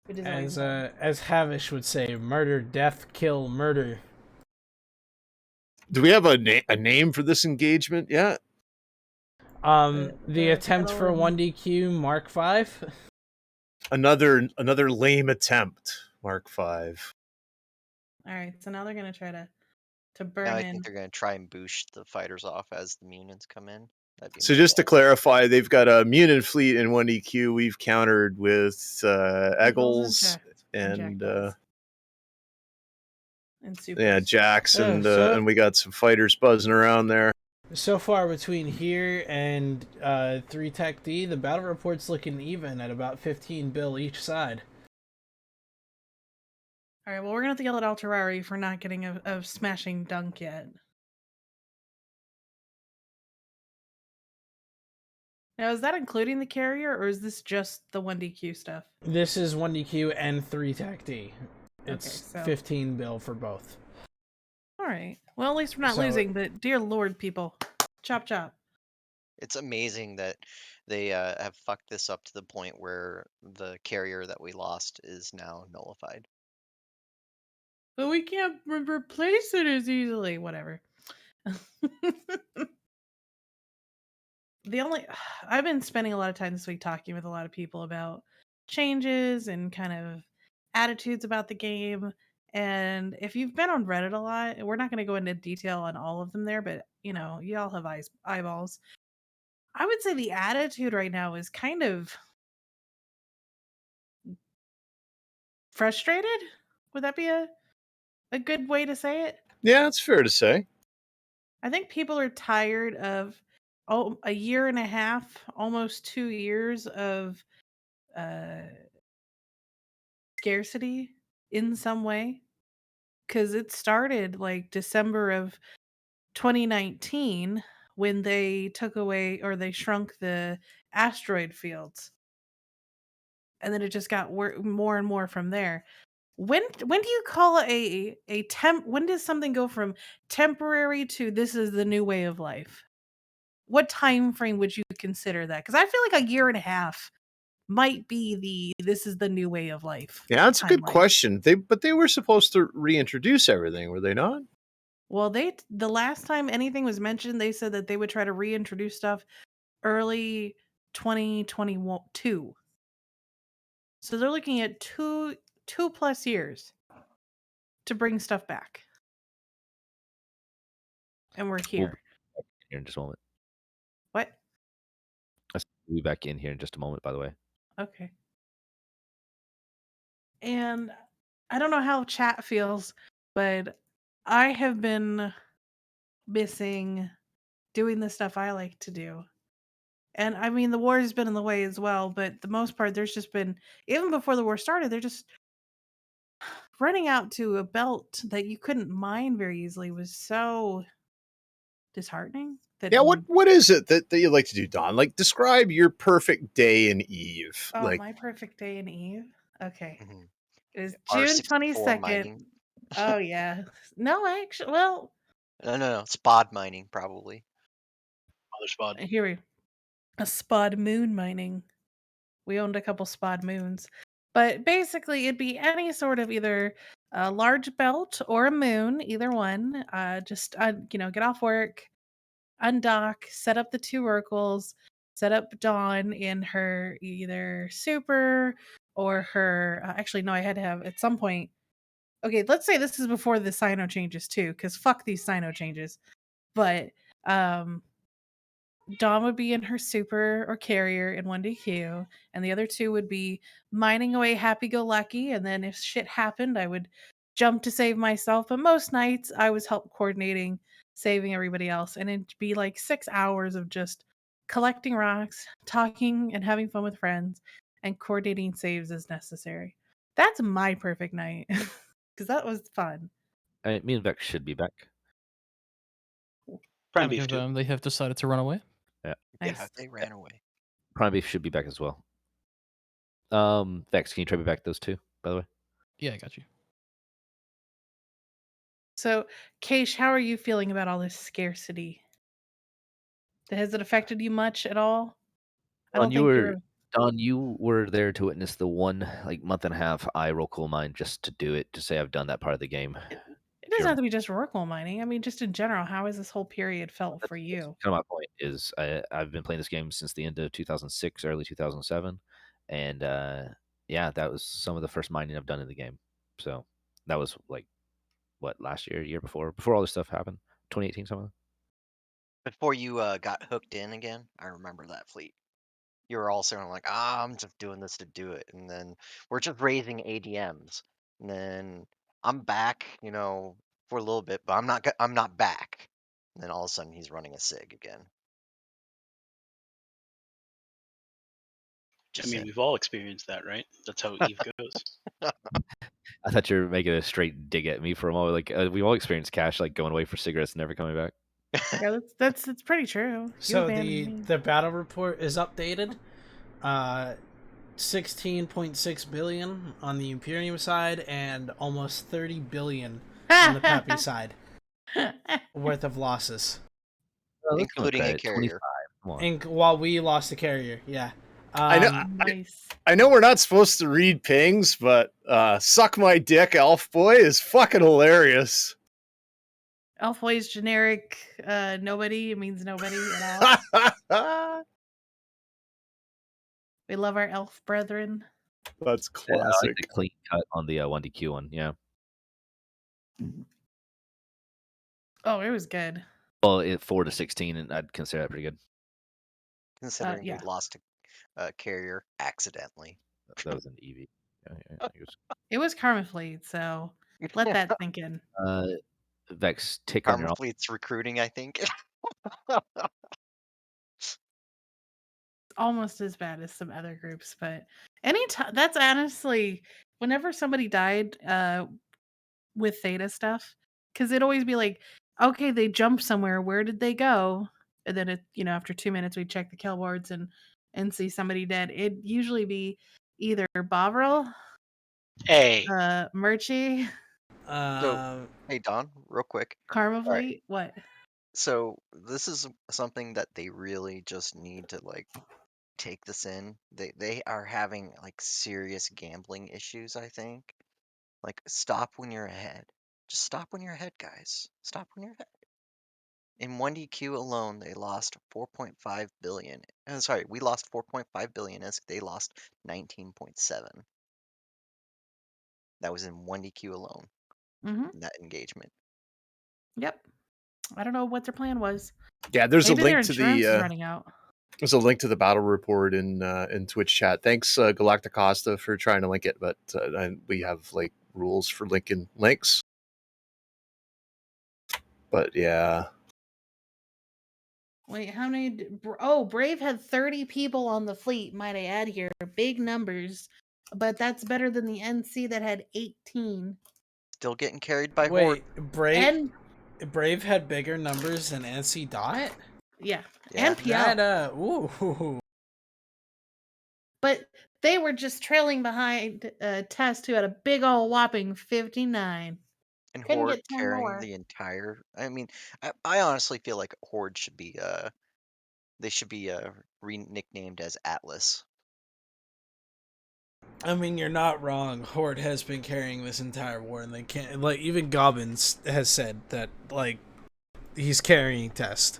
which is always fun. As Havish would say, murder, death, kill, murder. Do we have a name for this engagement yet? The attempt for battle- 1DQ Mark V. Another lame attempt, Mark V. All right, so now they're gonna try to burn Now I in. think they're gonna try and boost the fighters off as the Munins come in. That'd be So my just to guess. clarify, they've got a Munin fleet in 1DQ. We've countered with Eggles and Supers. Jacks, Oh, and so- and we got some fighters buzzing around there. So far between here and 3 Tech D, the battle report's looking even at about 15 bill each side. All right, well, we're gonna have to yell at Alterari for not getting a smashing dunk yet. Now, is that including the carrier, or is this just the 1DQ stuff? This is 1DQ and 3 Tech D. It's Okay, so- 15 bill for both. All right. Well, at least we're not So- losing, but dear Lord, people. Chop, chop. It's amazing that they have fucked this up to the point where the carrier that we lost is now nullified. But we can't replace it as easily. Whatever. I've been spending a lot of time this week talking with a lot of people about changes and kind of attitudes about the game. And if you've been on Reddit a lot, we're not going to go into detail on all of them there, but y'all have eyeballs. I would say the attitude right now is kind of frustrated. Would that be a good way to say it? Yeah, it's fair to say. I think people are tired of a year and a half, almost 2 years of scarcity in some way. Because it started like December of 2019 when they took away or they shrunk the asteroid fields. And then it just got more and more from there. When do you call a temp? When does something go from temporary to this is the new way of life? What time frame would you consider that? Because I feel like a year and a half might be this is the new way of life. Yeah, that's a good timeline. question. But they were supposed to reintroduce everything, were they not? Well, the last time anything was mentioned, they said that they would try to reintroduce stuff early 2022. So they're looking at two plus years to bring stuff back. And we're here. Here in just a moment. What? We'll be back in here in just a moment, by the way. Okay. And I don't know how chat feels, but I have been missing doing the stuff I like to do. And I mean, the war has been in the way as well, but the most part, there's just been, even before the war started, they're just running out to a belt that you couldn't mine very easily was so disheartening. Yeah, what is it that you like to do, Don? Like, describe your perfect day in Eve. Oh, like, my perfect day in Eve? Okay. Mhm. It was R64 June 22nd. mining. Oh, yeah. No, actually, well, No. Spod mining, probably. Mother spot. here a spod moon mining. We owned a couple spod moons. But basically, it'd be any sort of either a large belt or a moon, either one. Just, get off work, undock, set up the 2 Urkels, set up Dawn in her either super or her. Actually, no, I had to have at some point. Okay, let's say this is before the Sino changes too, because fuck these Sino changes. But Dawn would be in her super or carrier in 1DQ, and the other 2 would be mining away happy go lucky. And then if shit happened, I would jump to save myself. But most nights, I was help coordinating, saving everybody else. And it'd be like 6 hours of just collecting rocks, talking and having fun with friends, and coordinating saves as necessary. That's my perfect night. because that was fun. Me and Vex should be back. Prime Haven't beef too. confirmed they have decided to run away. Yeah, Nice. they ran away. Prime Beef should be back as well. Vex, can you try me back those two, by the way? Yeah, I got you. So, Keish, how are you feeling about all this scarcity? Has it affected you much at all? I don't think you're. Don, you were there to witness the one month and a half I roll coal mine just to do it, to say I've done that part of the game. It doesn't Sure. have to be just Rorqual mining. I mean, just in general, how has this whole period felt That's for you? kind of my point. Is I've been playing this game since the end of 2006, early 2007, and yeah, that was some of the first mining I've done in the game. So that was what, last year before all this stuff happened, 2018 something. Before you got hooked in again, I remember that fleet. You were all saying like, I'm just doing this to do it, and then we're just raising ADMs, and then I'm back, for a little bit, but I'm not back. And then all of a sudden he's running a SIG again. I mean, we've all experienced that, right? That's how Eve goes. I thought you were making a straight dig at me for a moment. We all experienced Cash going away for cigarettes and never coming back. Yeah, that's pretty true. You So abandoned me. the battle report is updated. 16.6 billion on the Imperium side and almost 30 billion on the Pappy side worth of losses. Including a carrier. While we lost the carrier, yeah. I know. Nice. I know we're not supposed to read pings, but "suck my dick, Elf Boy" is fucking hilarious. Elf Boy's generic. Nobody. It means nobody at all. We love our elf brethren. That's Yeah, I classic. like the clean cut on the 1DQ one. Yeah. Oh, it was good. Well, 4 to 16, and I'd consider that pretty good. Considering yeah. we lost a carrier accidentally. That was an EV. Yeah, It was Karma Fleet, so let that sink in. Vex, tick on your Karma own. Fleet's recruiting, I think. Almost as bad as some other groups, but anytime, that's honestly, whenever somebody died with Theta stuff, because it'd always be like, okay, they jumped somewhere, where did they go? And then after 2 minutes we'd check the kill boards and see somebody dead. It'd usually be either Bovril, Hey, Murchie, So, hey Don, real quick. Karma All right. Fleet. What? So this is something that they really just need to take this in. They are having serious gambling issues, I think. Stop when you're ahead. Just stop when you're ahead, guys. Stop when you're ahead. In 1DQ alone, they lost 4.5 billion. Sorry, we lost 4.5 billion as they lost 19.7. That was in 1DQ alone. Mm-hmm. In that engagement. Yep. I don't know what their plan was. Yeah, there's Maybe a their link to insurance is the running out. there's a link to the battle report in Twitch chat. Thanks, Galacticosta, for trying to link it, but we have rules for linking links. But yeah. Wait, how many? Brave had 30 people on the fleet, might I add here. Big numbers. But that's better than the NC that had 18. Still getting carried by Horde. Wait, Brave had bigger numbers than NC Dot? Yeah. Yeah. And PL. Ooh. But they were just trailing behind Test, who had a big old whopping 59. And Couldn't Horde get 10 carrying more. the entire. I mean, I honestly feel like Horde should be they should be nicknamed as Atlas. I mean, you're not wrong. Horde has been carrying this entire war, and they can't. Even Gobbins has said that, he's carrying Test.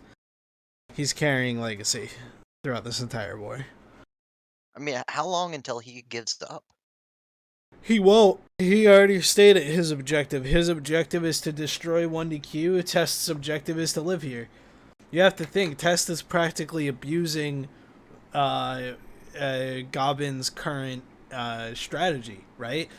He's carrying Legacy throughout this entire war. I mean, how long until he gives up? He won't. He already stated his objective. His objective is to destroy 1DQ. Test's objective is to live here. You have to think, Test is practically abusing Gobbins' current strategy, right?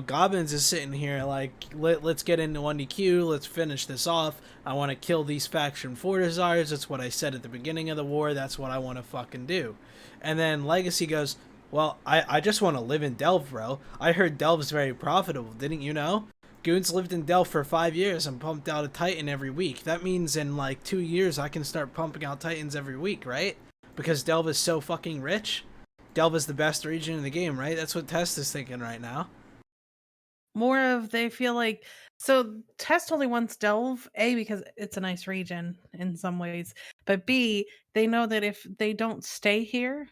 Gobbins is sitting here let's get into 1DQ, let's finish this off. I want to kill these faction Fortizars. That's what I said at the beginning of the war. That's what I want to fucking do. And then Legacy goes, well, I just want to live in Delve, bro. I heard Delve's very profitable, didn't you know? Goons lived in Delve for 5 years and pumped out a Titan every week. That means in like 2 years I can start pumping out Titans every week, right? Because Delve is so fucking rich. Delve is the best region in the game, right? That's what Test is thinking right now. More of they feel like so Test only wants Delve, A, because it's a nice region in some ways, but B, they know that if they don't stay here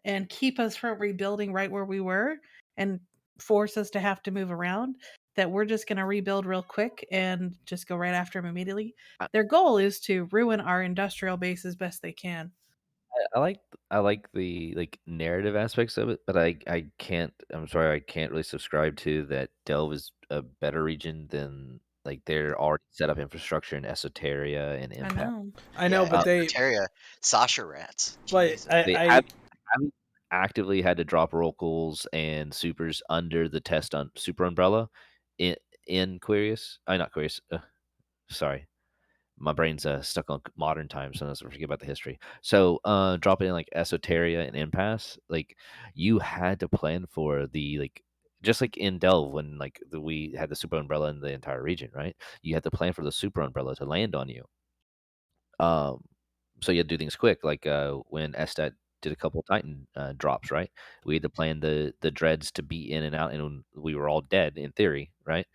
and keep us from rebuilding right where we were and force us to have to move around, that we're just going to rebuild real quick and just go right after them immediately. Their goal is to ruin our industrial base as best they can. I like the like narrative aspects of it, but I can't. I'm sorry, I can't really subscribe to that. Delve is a better region than like they're already set up infrastructure in Esoteria and I Impact. know. I know, but they Esoteria, Sasha rats. but Jesus. They I haven't actively had to drop Oracles and Supers under the test on Super Umbrella in Quirius. Not Quirius. Sorry, my brain's stuck on modern times, so I forget about the history. So dropping in like Esoteria and Impasse, like you had to plan for the like just like in Delve when like we had the super umbrella in the entire region, right? You had to plan for the super umbrella to land on you. Um, so you had to do things quick, like when Estat did a couple Titan drops, right? We had to plan the dreads to be in and out, and we were all dead in theory, right?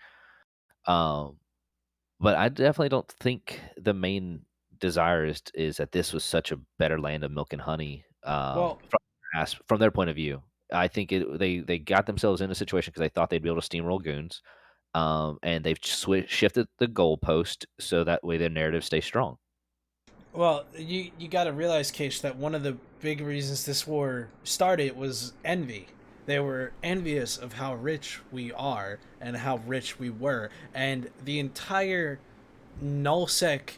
Um, but I definitely don't think the main desire is that this was such a better land of milk and honey. well, From their point of view, I think they got themselves in a situation because they thought they'd be able to steamroll goons, and they've shifted the goalpost so that way their narrative stays strong. Well, you got to realize, Case, that one of the big reasons this war started was envy. They were envious of how rich we are and how rich we were, and the entire nullsec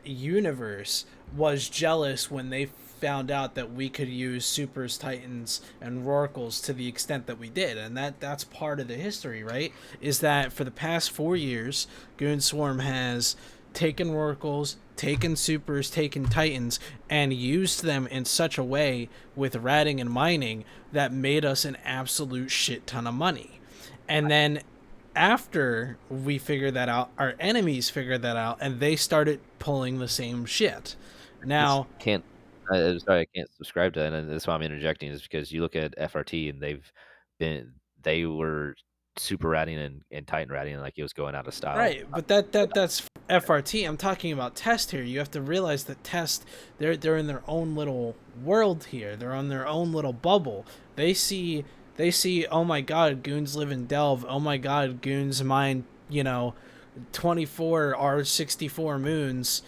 universe was jealous when they found out that we could use supers, titans, and roracles to the extent that we did, and that's part of the history, right? Is that for the past 4 years, Goon Swarm has taken roracles, taken supers, taken titans, and used them in such a way with ratting and mining that made us an absolute shit ton of money. And then after we figured that out, our enemies figured that out, and they started pulling the same shit. Now, Can't. I'm sorry, I can't subscribe to that, and that's why I'm interjecting. Is because you look at FRT and they were super ratting and Titan ratting like it was going out of style. right, but that's FRT. I'm talking about Test here. You have to realize that Test, they're in their own little world here. They're on their own little bubble. They see, oh my god, goons live in Delve. Oh my god, goons mine, 24 R64 moons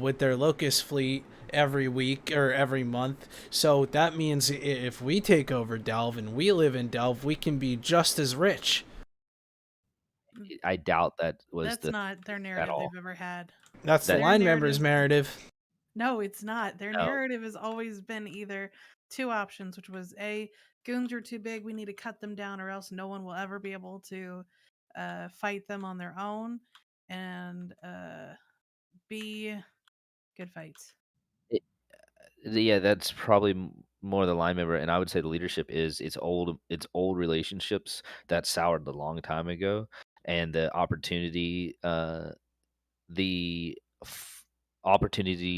with their Locust fleet every week or every month. So that means if we take over Delve and we live in Delve, we can be just as rich. I doubt that was That's the not their at narrative all. they've ever had. That's the That- line members' narrative. No, it's not. Their No. narrative has always been either two options, which was A, goons are too big, we need to cut them down, or else no one will ever be able to fight them on their own, and B, good fights. Yeah, that's probably more the line member, and I would say the leadership is it's old relationships that soured a long time ago, and the opportunity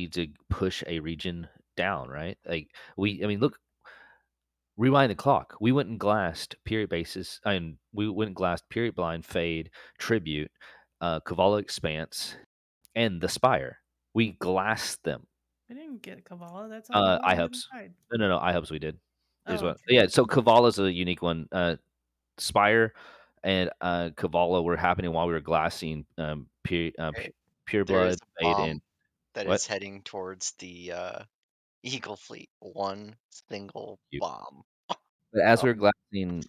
to push a region down, right? Like I mean, look, rewind the clock. We went and glassed period basis, and we went and glassed period blind, fade, tribute, Cavala expanse, and the spire. We glassed them. We didn't get Kavala. That's already one iHubs. inside. No, iHubs we did. Is Oh, what? okay. Yeah, so Kavala's a unique one. Spire and Kavala were happening while we were glassing Pure There is Blood, a Fade, bomb and that what? is heading towards the Eagle Fleet. One single You. bomb. But as Oh, we were glassing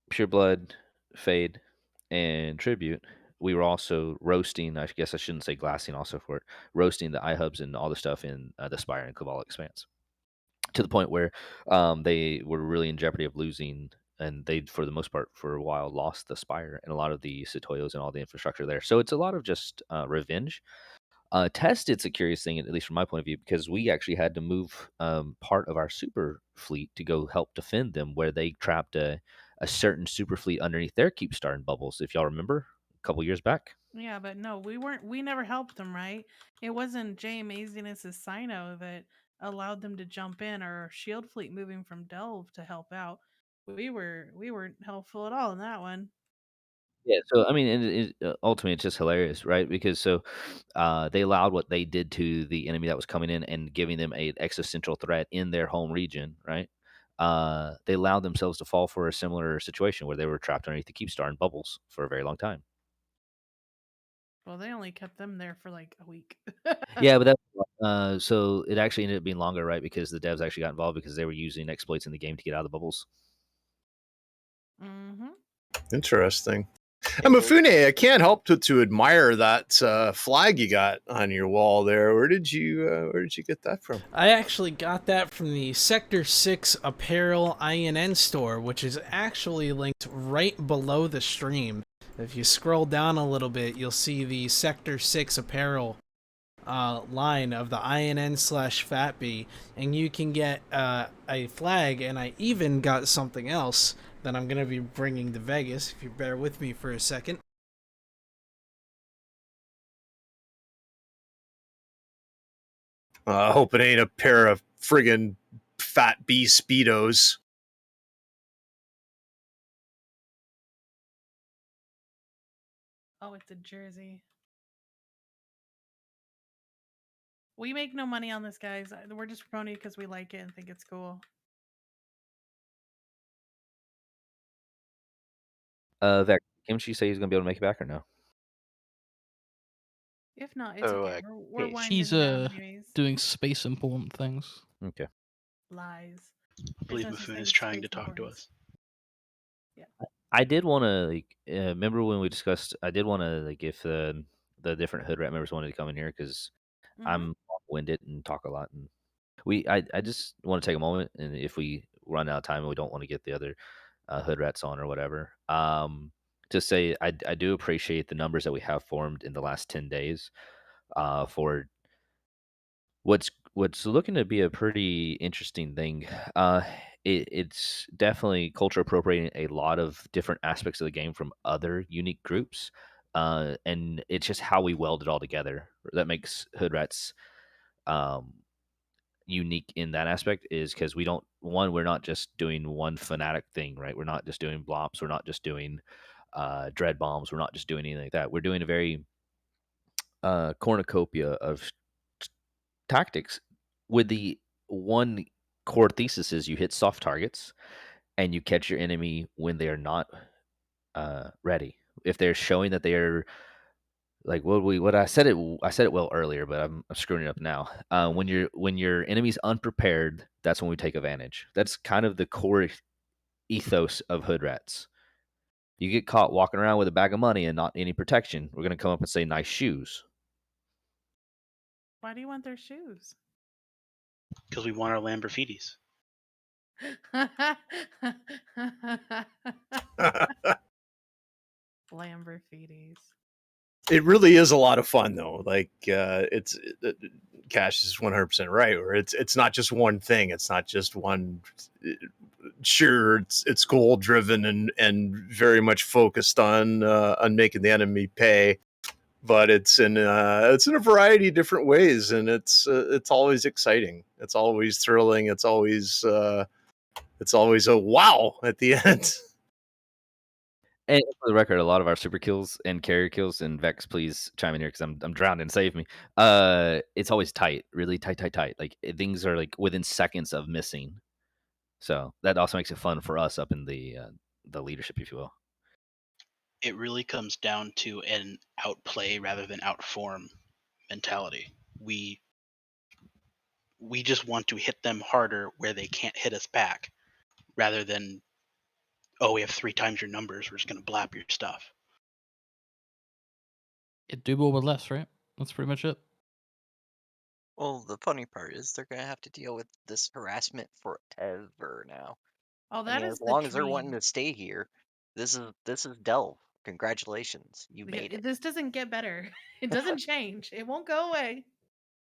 Pure Blood, Fade, and Tribute, we were also roasting. I guess I shouldn't say glassing also for it. Roasting the iHubs and all the stuff in the Spire and Kavala Expanse, to the point where they were really in jeopardy of losing, and they, for the most part, for a while, lost the Spire and a lot of the Satoyos and all the infrastructure there. So it's a lot of just revenge. Test, it's a curious thing, at least from my point of view, because we actually had to move part of our super fleet to go help defend them, where they trapped a certain super fleet underneath their keep starting bubbles. If y'all remember, a couple years back. Yeah, but no, we never helped them, right? It wasn't Jay Amazingness' Sino that allowed them to jump in, or Shield Fleet moving from Delve to help out. We weren't helpful at all in that one. Yeah, so I mean, ultimately, it's just hilarious, right? Because they allowed what they did to the enemy that was coming in and giving them an existential threat in their home region, right? They allowed themselves to fall for a similar situation where they were trapped underneath the keep star and bubbles for a very long time. Well, they only kept them there for like a week. Yeah, but that so it actually ended up being longer, right? Because the devs actually got involved because they were using exploits in the game to get out of the bubbles. Mm-hmm. Interesting. It was- Mifune, I can't help to admire that flag you got on your wall there. Where did you get that from? I actually got that from the Sector 6 Apparel INN store, which is actually linked right below the stream. If you scroll down a little bit, you'll see the Sector 6 Apparel line of the INN/FatB, and you can get a flag, and I even got something else that I'm going to be bringing to Vegas, if you bear with me for a second. I hope it ain't a pair of friggin' Fat B Speedos. Oh, it's a jersey. We make no money on this, guys. We're just promoting it because we like it and think it's cool. Vec, can she say he's gonna be able to make it back or no? If not, it's okay. We're Kish. winding She's down anyways. doing space important things. Okay. Lies. I believe There's no such Mifune thing is as trying to space talk to importance. us. I did want to remember when we discussed. I did want to if the different hood rat members wanted to come in here because Mhm. I'm long-winded and talk a lot, and I just want to take a moment, and if we run out of time and we don't want to get the other hood rats on or whatever, to say I do appreciate the numbers that we have formed in the last 10 days, for what's looking to be a pretty interesting thing. It's definitely culture appropriating a lot of different aspects of the game from other unique groups, and it's just how we weld it all together that makes hood rats unique in that aspect. Is because we're not just doing one fanatic thing, right? We're not just doing blops, we're not just doing dread bombs, we're not just doing anything like that. We're doing a very cornucopia of tactics with the one core thesis is you hit soft targets and you catch your enemy when they are not ready. If they're showing that they are like what I said it well earlier, but I'm screwing it up now. When your enemy's unprepared, that's when we take advantage. That's kind of the core ethos of hood rats. You get caught walking around with a bag of money and not any protection, we're gonna come up and say nice shoes. Why do you want their shoes? Because we want our Lamborghinis. Lamborghinis. It really is a lot of fun though. Like Cash is 100% right. Where it's not just one thing. It's not just one. Sure, it's goal driven and very much focused on making the enemy pay, but it's in a variety of different ways, and it's always exciting. It's always thrilling. It's always a wow at the end. And for the record, a lot of our super kills and carrier kills, and Vex, please chime in here because I'm drowning and save me. It's always tight, really tight. Like things are like within seconds of missing. So that also makes it fun for us up in the leadership, if you will. It really comes down to an outplay rather than outform mentality. We just want to hit them harder where they can't hit us back, rather than, oh, we have 3 times your numbers, we're just going to blap your stuff. Do more with less, right? That's pretty much it. Well, the funny part is they're gonna have to deal with this harassment forever now. Oh, I that mean, is as the long as they're wanting dream. to stay here, this is Delve. Congratulations, you made it. This doesn't get better. It doesn't change. It won't go away.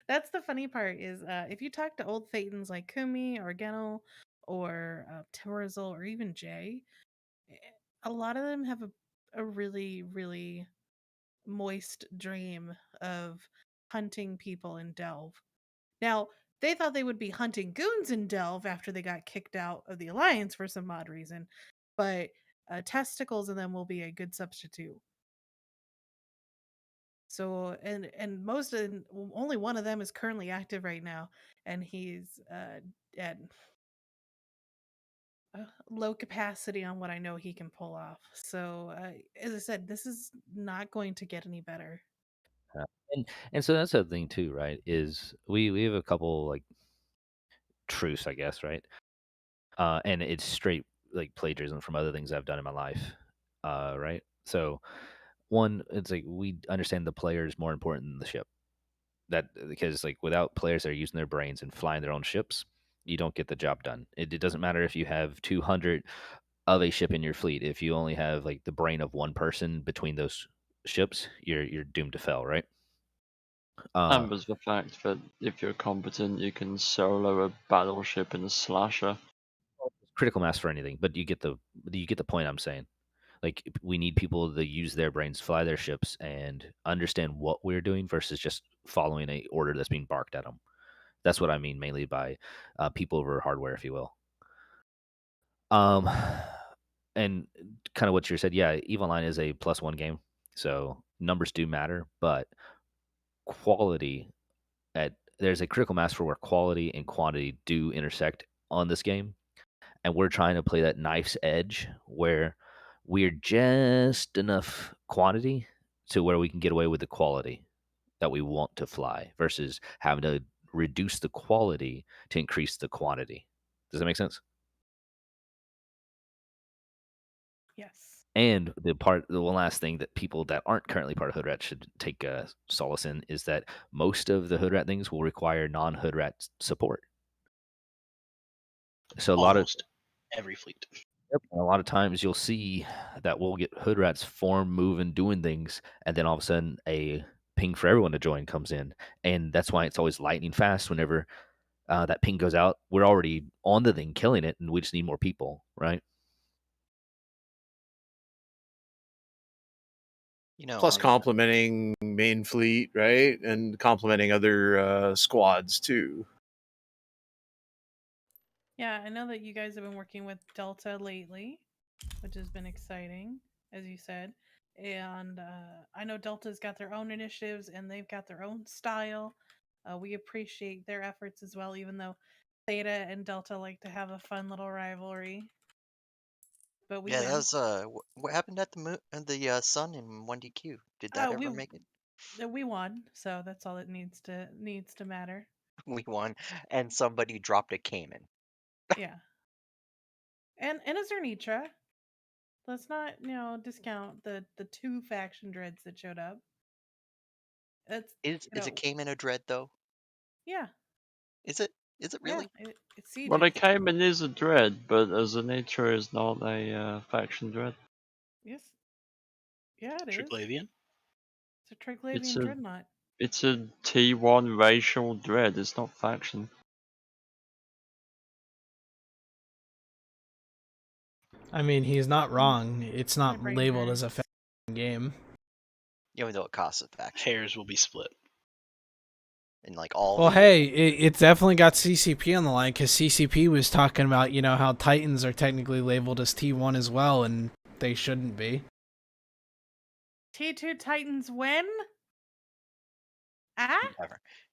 That's the funny part is if you talk to old Thetans like Kumi or Genel or Timorizel or even Jay, a lot of them have a really, really moist dream of hunting people in Delve. Now, they thought they would be hunting goons in Delve after they got kicked out of the Alliance for some odd reason, but testicles in them will be a good substitute. So, and most of only one of them is currently active right now, and he's at low capacity on what I know he can pull off. So, as I said, this is not going to get any better. And so that's the thing too, right? Is we have a couple like truths, I guess, right? And it's straight like plagiarism from other things I've done in my life, right? So one, it's like we understand the player is more important than the ship. That because like without players that are using their brains and flying their own ships, you don't get the job done. It doesn't matter if you have 200 of a ship in your fleet. If you only have like the brain of one person between those ships, you're doomed to fail, right? And was the fact that if you're competent, you can solo a battleship in a slasher. Critical mass for anything, but you get the point I'm saying. Like we need people to use their brains, fly their ships, and understand what we're doing versus just following a order that's being barked at them. That's what I mean mainly by people over hardware, if you will. And kind of what you said, yeah, EVE Online is a +1 game, so numbers do matter, but quality there's a critical mass for where quality and quantity do intersect on this game, and we're trying to play that knife's edge where we're just enough quantity to where we can get away with the quality that we want to fly versus having to reduce the quality to increase the quantity. Does that make sense? Yes. And the one last thing that people that aren't currently part of Hood Rat should take solace in is that most of the Hood Rat things will require non-Hood Rat support. So Almost every fleet. A lot of times you'll see that we'll get Hood Rats form, moving, doing things, and then all of a sudden a ping for everyone to join comes in, and that's why it's always lightning fast. Whenever that ping goes out, we're already on the thing, killing it, and we just need more people, right? You know, Plus complementing main fleet, right, and complementing other squads too. Yeah, I know that you guys have been working with Delta lately, which has been exciting, as you said. And I know Delta's got their own initiatives and they've got their own style. We appreciate their efforts as well, even though Theta and Delta like to have a fun little rivalry. But we yeah, win. that was what happened at the moon and the sun in 1DQ. Did that ever make it? We won, so that's all that needs to matter. We won, and somebody dropped a Cayman. Yeah, and a Zernitra. Let's not discount the 2 faction dreads that showed up. Is a Cayman a dread though? Yeah. Is it? Is it really? Yeah, it's siege. Well, a Cayman is a dread, but as a nature is not a faction dread. Yes. Yeah, it is. Triglavian? It's a Triglavian dreadnought. It's a T1 racial dread. It's not faction. I mean, he's not wrong. It's not brain labeled hurts. as a faction game. Even though it costs a faction. Hairs will be split. And like all. Well, hey, it's definitely got CCP on the line because CCP was talking about how Titans are technically labeled as T1 as well, and they shouldn't be. T2 Titans win? Ah?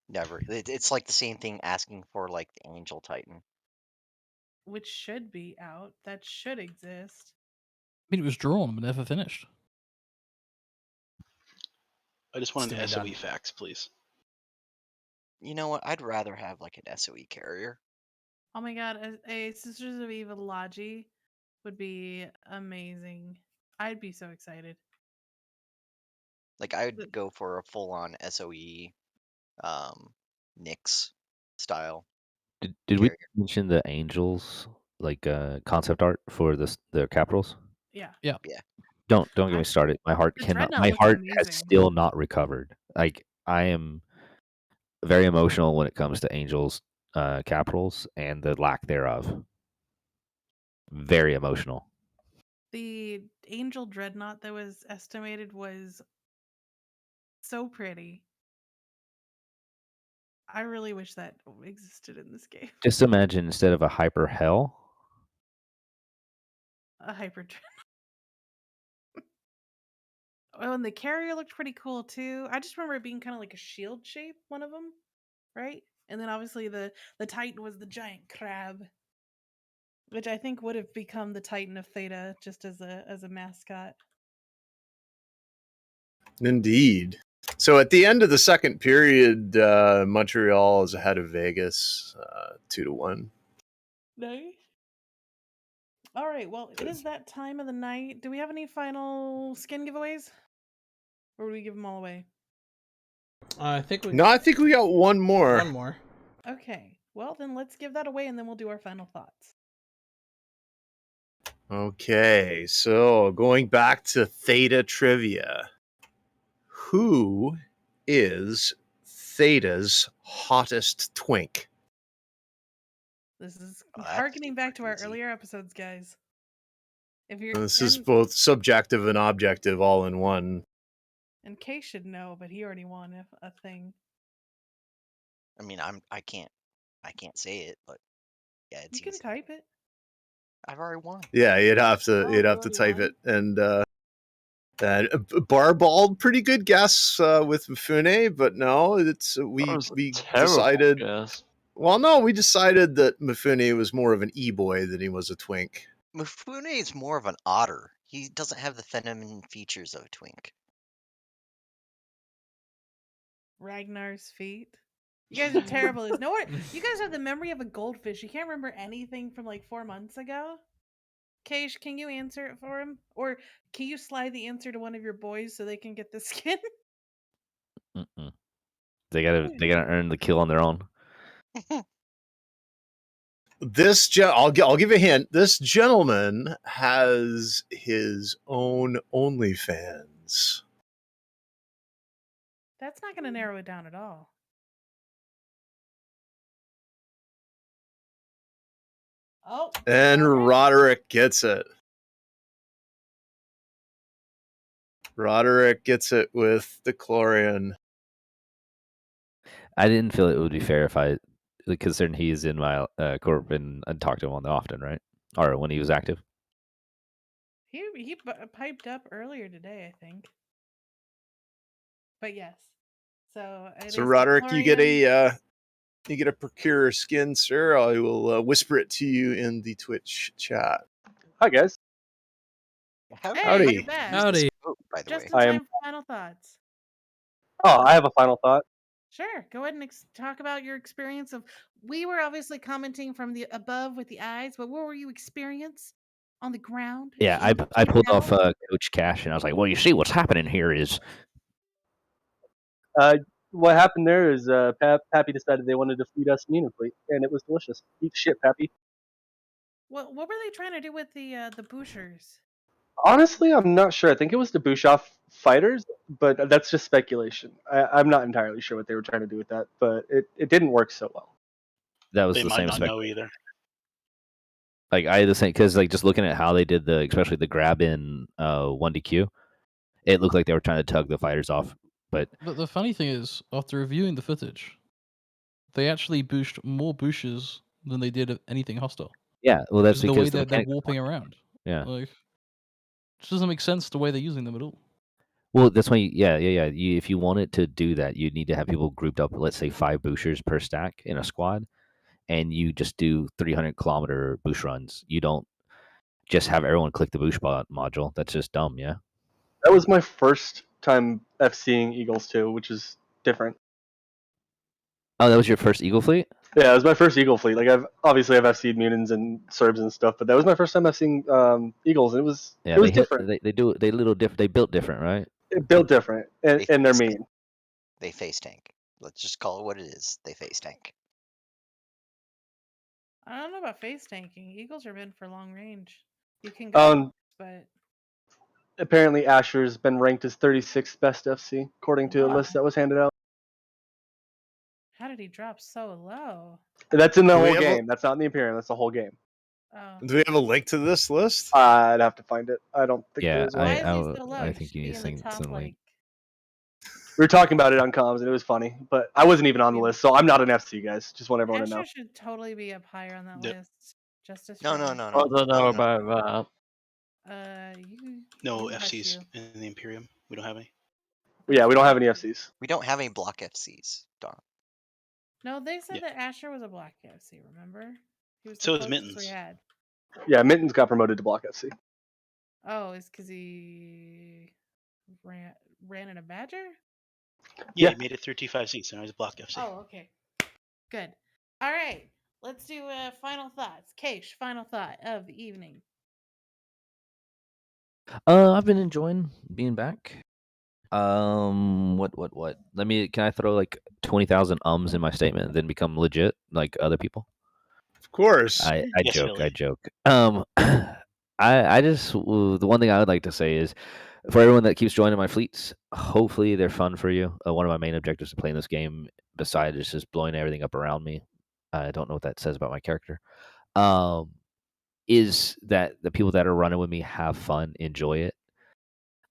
Never. It's like the same thing asking for like the Angel Titan, which should be out. That should exist. I mean, it was drawn but never finished. I just want an SOE fax, please. You know what? I'd rather have like an SOE carrier. Oh my god, a Sisters of Evil Logi would be amazing. I'd be so excited. Like I would go for a full-on SOE, Nyx style. Did we mention the Angels like concept art for the capitals? Yeah. Don't get me started. My heart My heart has still not recovered. Like I am very emotional when it comes to Angels capitals and the lack thereof. Very emotional. The Angel Dreadnought that was estimated was so pretty. I really wish that existed in this game. Just imagine instead of a hyper hell. A Hyper Dreadnought. Oh, and the carrier looked pretty cool too. I just remember it being kind of like a shield shape, one of them, right? And then obviously the Titan was the giant crab, which I think would have become the Titan of Theta just as a mascot. Indeed. So at the end of the second period, Montreal is ahead of Vegas, 2-1. Nice. All right. Well, it is that time of the night. Do we have any final skin giveaways, or do we give them all away? I think we. No, I think we got one more. One more. Okay. Well, then let's give that away, and then we'll do our final thoughts. Okay, so going back to Theta trivia, who is Theta's hottest twink? This is Oh, that's harkening back to our easy. earlier episodes, guys. If you're This is both subjective and objective all in one. and Kay should know, but he already won a thing. I mean, I can't say it, but yeah, it's You can easy. type it. I've already won. Yeah, you'd have to you type won. it. And Barbald, pretty good guess with Mifune, but no, it's That we was a we terrible decided. guess. Well, no, we decided that Mifune was more of an e-boy than he was a twink. Mifune is more of an otter. He doesn't have the feminine features of a twink. Ragnar's feet. You guys are terrible. There's no one. You guys have the memory of a goldfish. You can't remember anything from like 4 months ago. Keish, can you answer it for him? Or can you slide the answer to one of your boys so they can get the skin? Mm-mm. They gotta earn the kill on their own. I'll give a hint. This gentleman has his own OnlyFans. That's not going to narrow it down at all. Oh. And all right. Roderick gets it. Roderick gets it with the Chlorian. I didn't feel it would be fair if I, considering he's in my corp and I talk to him on the often, right? Or when he was active. He piped up earlier today, I think. But yes. So Roderick, you get a procure skin, sir. I will whisper it to you in the Twitch chat. Hi guys. Hey, Howdy. you're back. Howdy. By the Just way, in I am- time for final thoughts. Oh, I have a final thought. Sure. Go ahead and talk about your experience of. We were obviously commenting from the above with the eyes, but what were you experience on the ground? Yeah, I pulled off Coach Cash, and I was like, "Well, you see, what's happening here is What happened there is Pappy decided they wanted to feed us meaningfully, and it was delicious. Eat shit, Pappy. What were they trying to do with the Bouchers? Honestly, I'm not sure. I think it was the Bushoff fighters, but that's just speculation. I'm not entirely sure what they were trying to do with that, but it didn't work so well. that was They the might same not spec." know either. Like I had the same because like just looking at how they did especially the grab in 1DQ, it looked like they were trying to tug the fighters off. But The funny thing is, after reviewing the footage, they actually booshed more bushes than they did of anything hostile. yeah, well, that's Just the because way they're mechanics- warping around. Yeah. Like, it just doesn't make sense the way they're using them at all. Well, that's why. Yeah. If you wanted to do that, you need to have people grouped up. Let's say 5 boosters per stack in a squad, and you just do 300-kilometer boost runs. You don't just have everyone click the boost module. That's just dumb. Yeah. That was my first time FCing Eagles too, which is different. Oh, that was your first Eagle fleet? Yeah, it was my first Eagle fleet. Like I've FC'd Mutants and Serbs and stuff, but that was my first time FCing Eagles, and it was different. They built different, right? It built different, and they're mean. they face tank. Let's just call it what it is. They face tank. I don't know about face tanking. Eagles are meant for long range. You can go, but Apparently Asher's been ranked as 36th best FC according to a list that was handed out. how did he drop so low? That's in the Do we whole have a- game. That's not in the Imperium. That's the whole game. Oh. Do we have a link to this list? I'd have to find it. I don't think there Yeah, is one. Why is he so low? I He think should you be need in the to top, send a link. like. We were talking about it on comms, and it was funny, but I wasn't even on the Yeah. list, so I'm not an FC, guys. Just want everyone to know. Asher should totally be up higher on that Yep. list. Justice. No, for no, Asher. no, I no. don't know about that. You. No you hush FCs you. in the Imperium. We don't have any. Yeah, we don't have any FCs. We don't have any block FCs, Don. No, they said Yeah. that Asher was a black FC. Remember? He was the So is closest we Mittens. had. Yeah, Mittens got promoted to block FC. Oh, it's because he ran in a badger. Yeah, Yeah. he made it through T5C, so now he's a block FC. Oh, okay. Good. All right. Let's do final thoughts. Keish, final thought of the evening. I've been enjoying being back. What? Can I throw like 20,000 ums in my statement and then become legit like other people? Of course. I Yes, joke. Billy. I joke. I just the one thing I would like to say is for everyone that keeps joining my fleets, hopefully they're fun for you. One of my main objectives of playing this game, besides just blowing everything up around me, I don't know what that says about my character. Is that the people that are running with me have fun, enjoy it.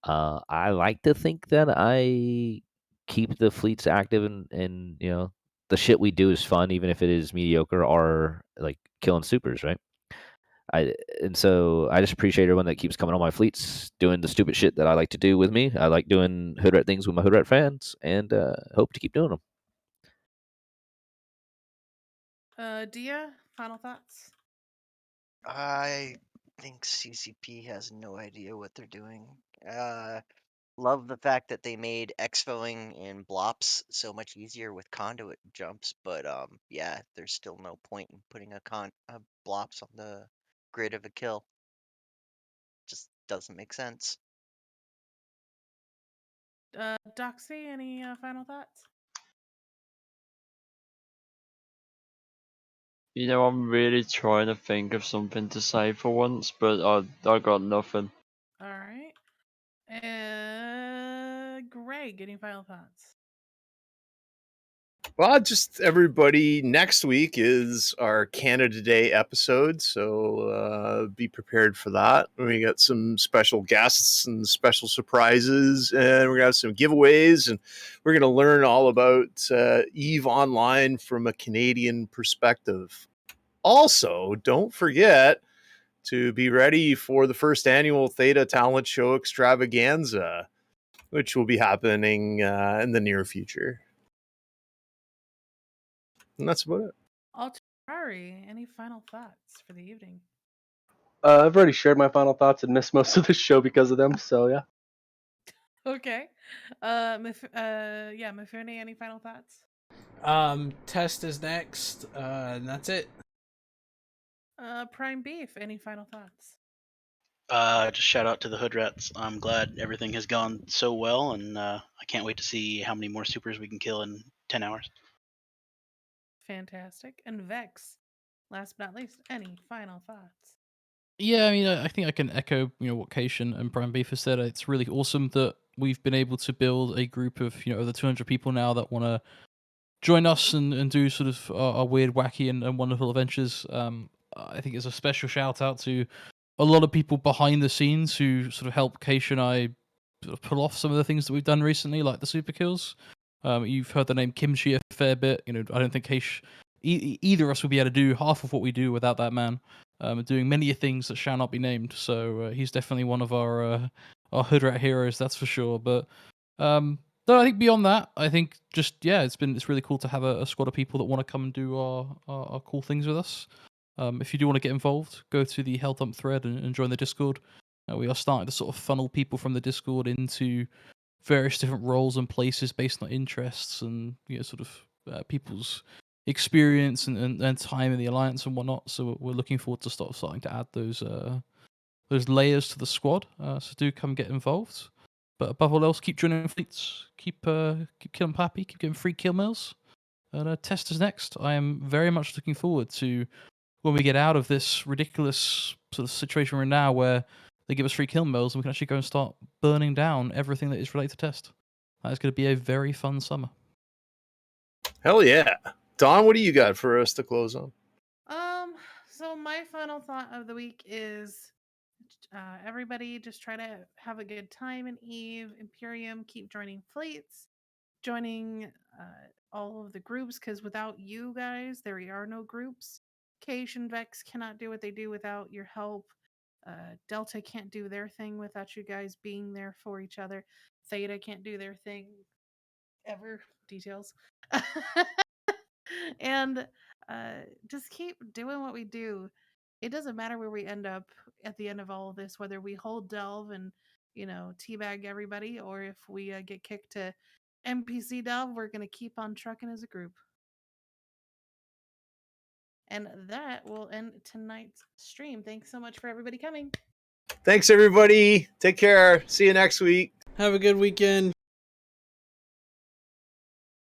I like to think that I keep the fleets active and the shit we do is fun, even if it is mediocre or like killing supers, right? So I just appreciate everyone that keeps coming on my fleets, doing the stupid shit that I like to do with me. I like doing hood rat things with my hood rat fans, and hope to keep doing them. Dia, final thoughts. I think CCP has no idea what they're doing. Love the fact that they made exfoing and blops so much easier with conduit jumps, but yeah, there's still no point in putting a blops on the grid of a kill. Just doesn't make sense. Doxy, any final thoughts? You know, I'm really trying to think of something to say for once, but I got nothing. All right. Greg, any final thoughts? Well, just everybody, next week is our Canada Day episode, so be prepared for that. We got some special guests and special surprises, and we're going to have some giveaways, and we're going to learn all about EVE Online from a Canadian perspective. Also, don't forget to be ready for the first annual Theta Talent Show Extravaganza, which will be happening in the near future. And that's about it. Altari, any final thoughts for the evening? I've already shared my final thoughts and missed most of the show because of them, so yeah. Okay. Mifune, any final thoughts? Test is next, and that's it. Prime Beef, any final thoughts? Just shout out to the hood rats. I'm glad everything has gone so well, and I can't wait to see how many more supers we can kill in 10 hours. Fantastic. And Vex, last but not least, any final thoughts? Yeah, I mean, I think I can echo, what Cation and Brian Beef has said. It's really awesome that we've been able to build a group of, over 200 people now that want to join us and do sort of our weird, wacky, and wonderful adventures. I think it's a special shout out to a lot of people behind the scenes who sort of help Cation and I sort of pull off some of the things that we've done recently, like the super kills. You've heard the name Kimchi a fair bit. I don't think Keish, either of us would be able to do half of what we do without that man. Doing many things that shall not be named. So he's definitely one of our hood rat heroes, that's for sure. But no, I think beyond that, I think just it's really cool to have a squad of people that want to come and do our cool things with us. If you do want to get involved, go to the Hell Dump thread and join the Discord. We are starting to sort of funnel people from the Discord into various different roles and places based on interests and sort of people's experience and time in the alliance and whatnot. So we're looking forward to starting to add those layers to the squad. So do come get involved. But above all else, keep joining fleets, keep killing Pappy, keep getting free kill mills, and test is next. I am very much looking forward to when we get out of this ridiculous sort of situation we're in now, where they give us free kill mills and we can actually go and start burning down everything that is related to test. That is going to be a very fun summer. Hell yeah. Don, what do you got for us to close on? So my final thought of the week is everybody just try to have a good time in Eve, Imperium, keep joining fleets, joining all of the groups, because without you guys, there are no groups. Cage and Vex cannot do what they do without your help. Delta can't do their thing without you guys being there for each other. Theta can't do their thing ever. Details. And just keep doing what we do. It doesn't matter where we end up at the end of all of this, whether we hold Delve and, teabag everybody, or if we get kicked to NPC Delve, we're going to keep on trucking as a group. And that will end tonight's stream. Thanks so much for everybody coming. Thanks, everybody. Take care. See you next week. Have a good weekend.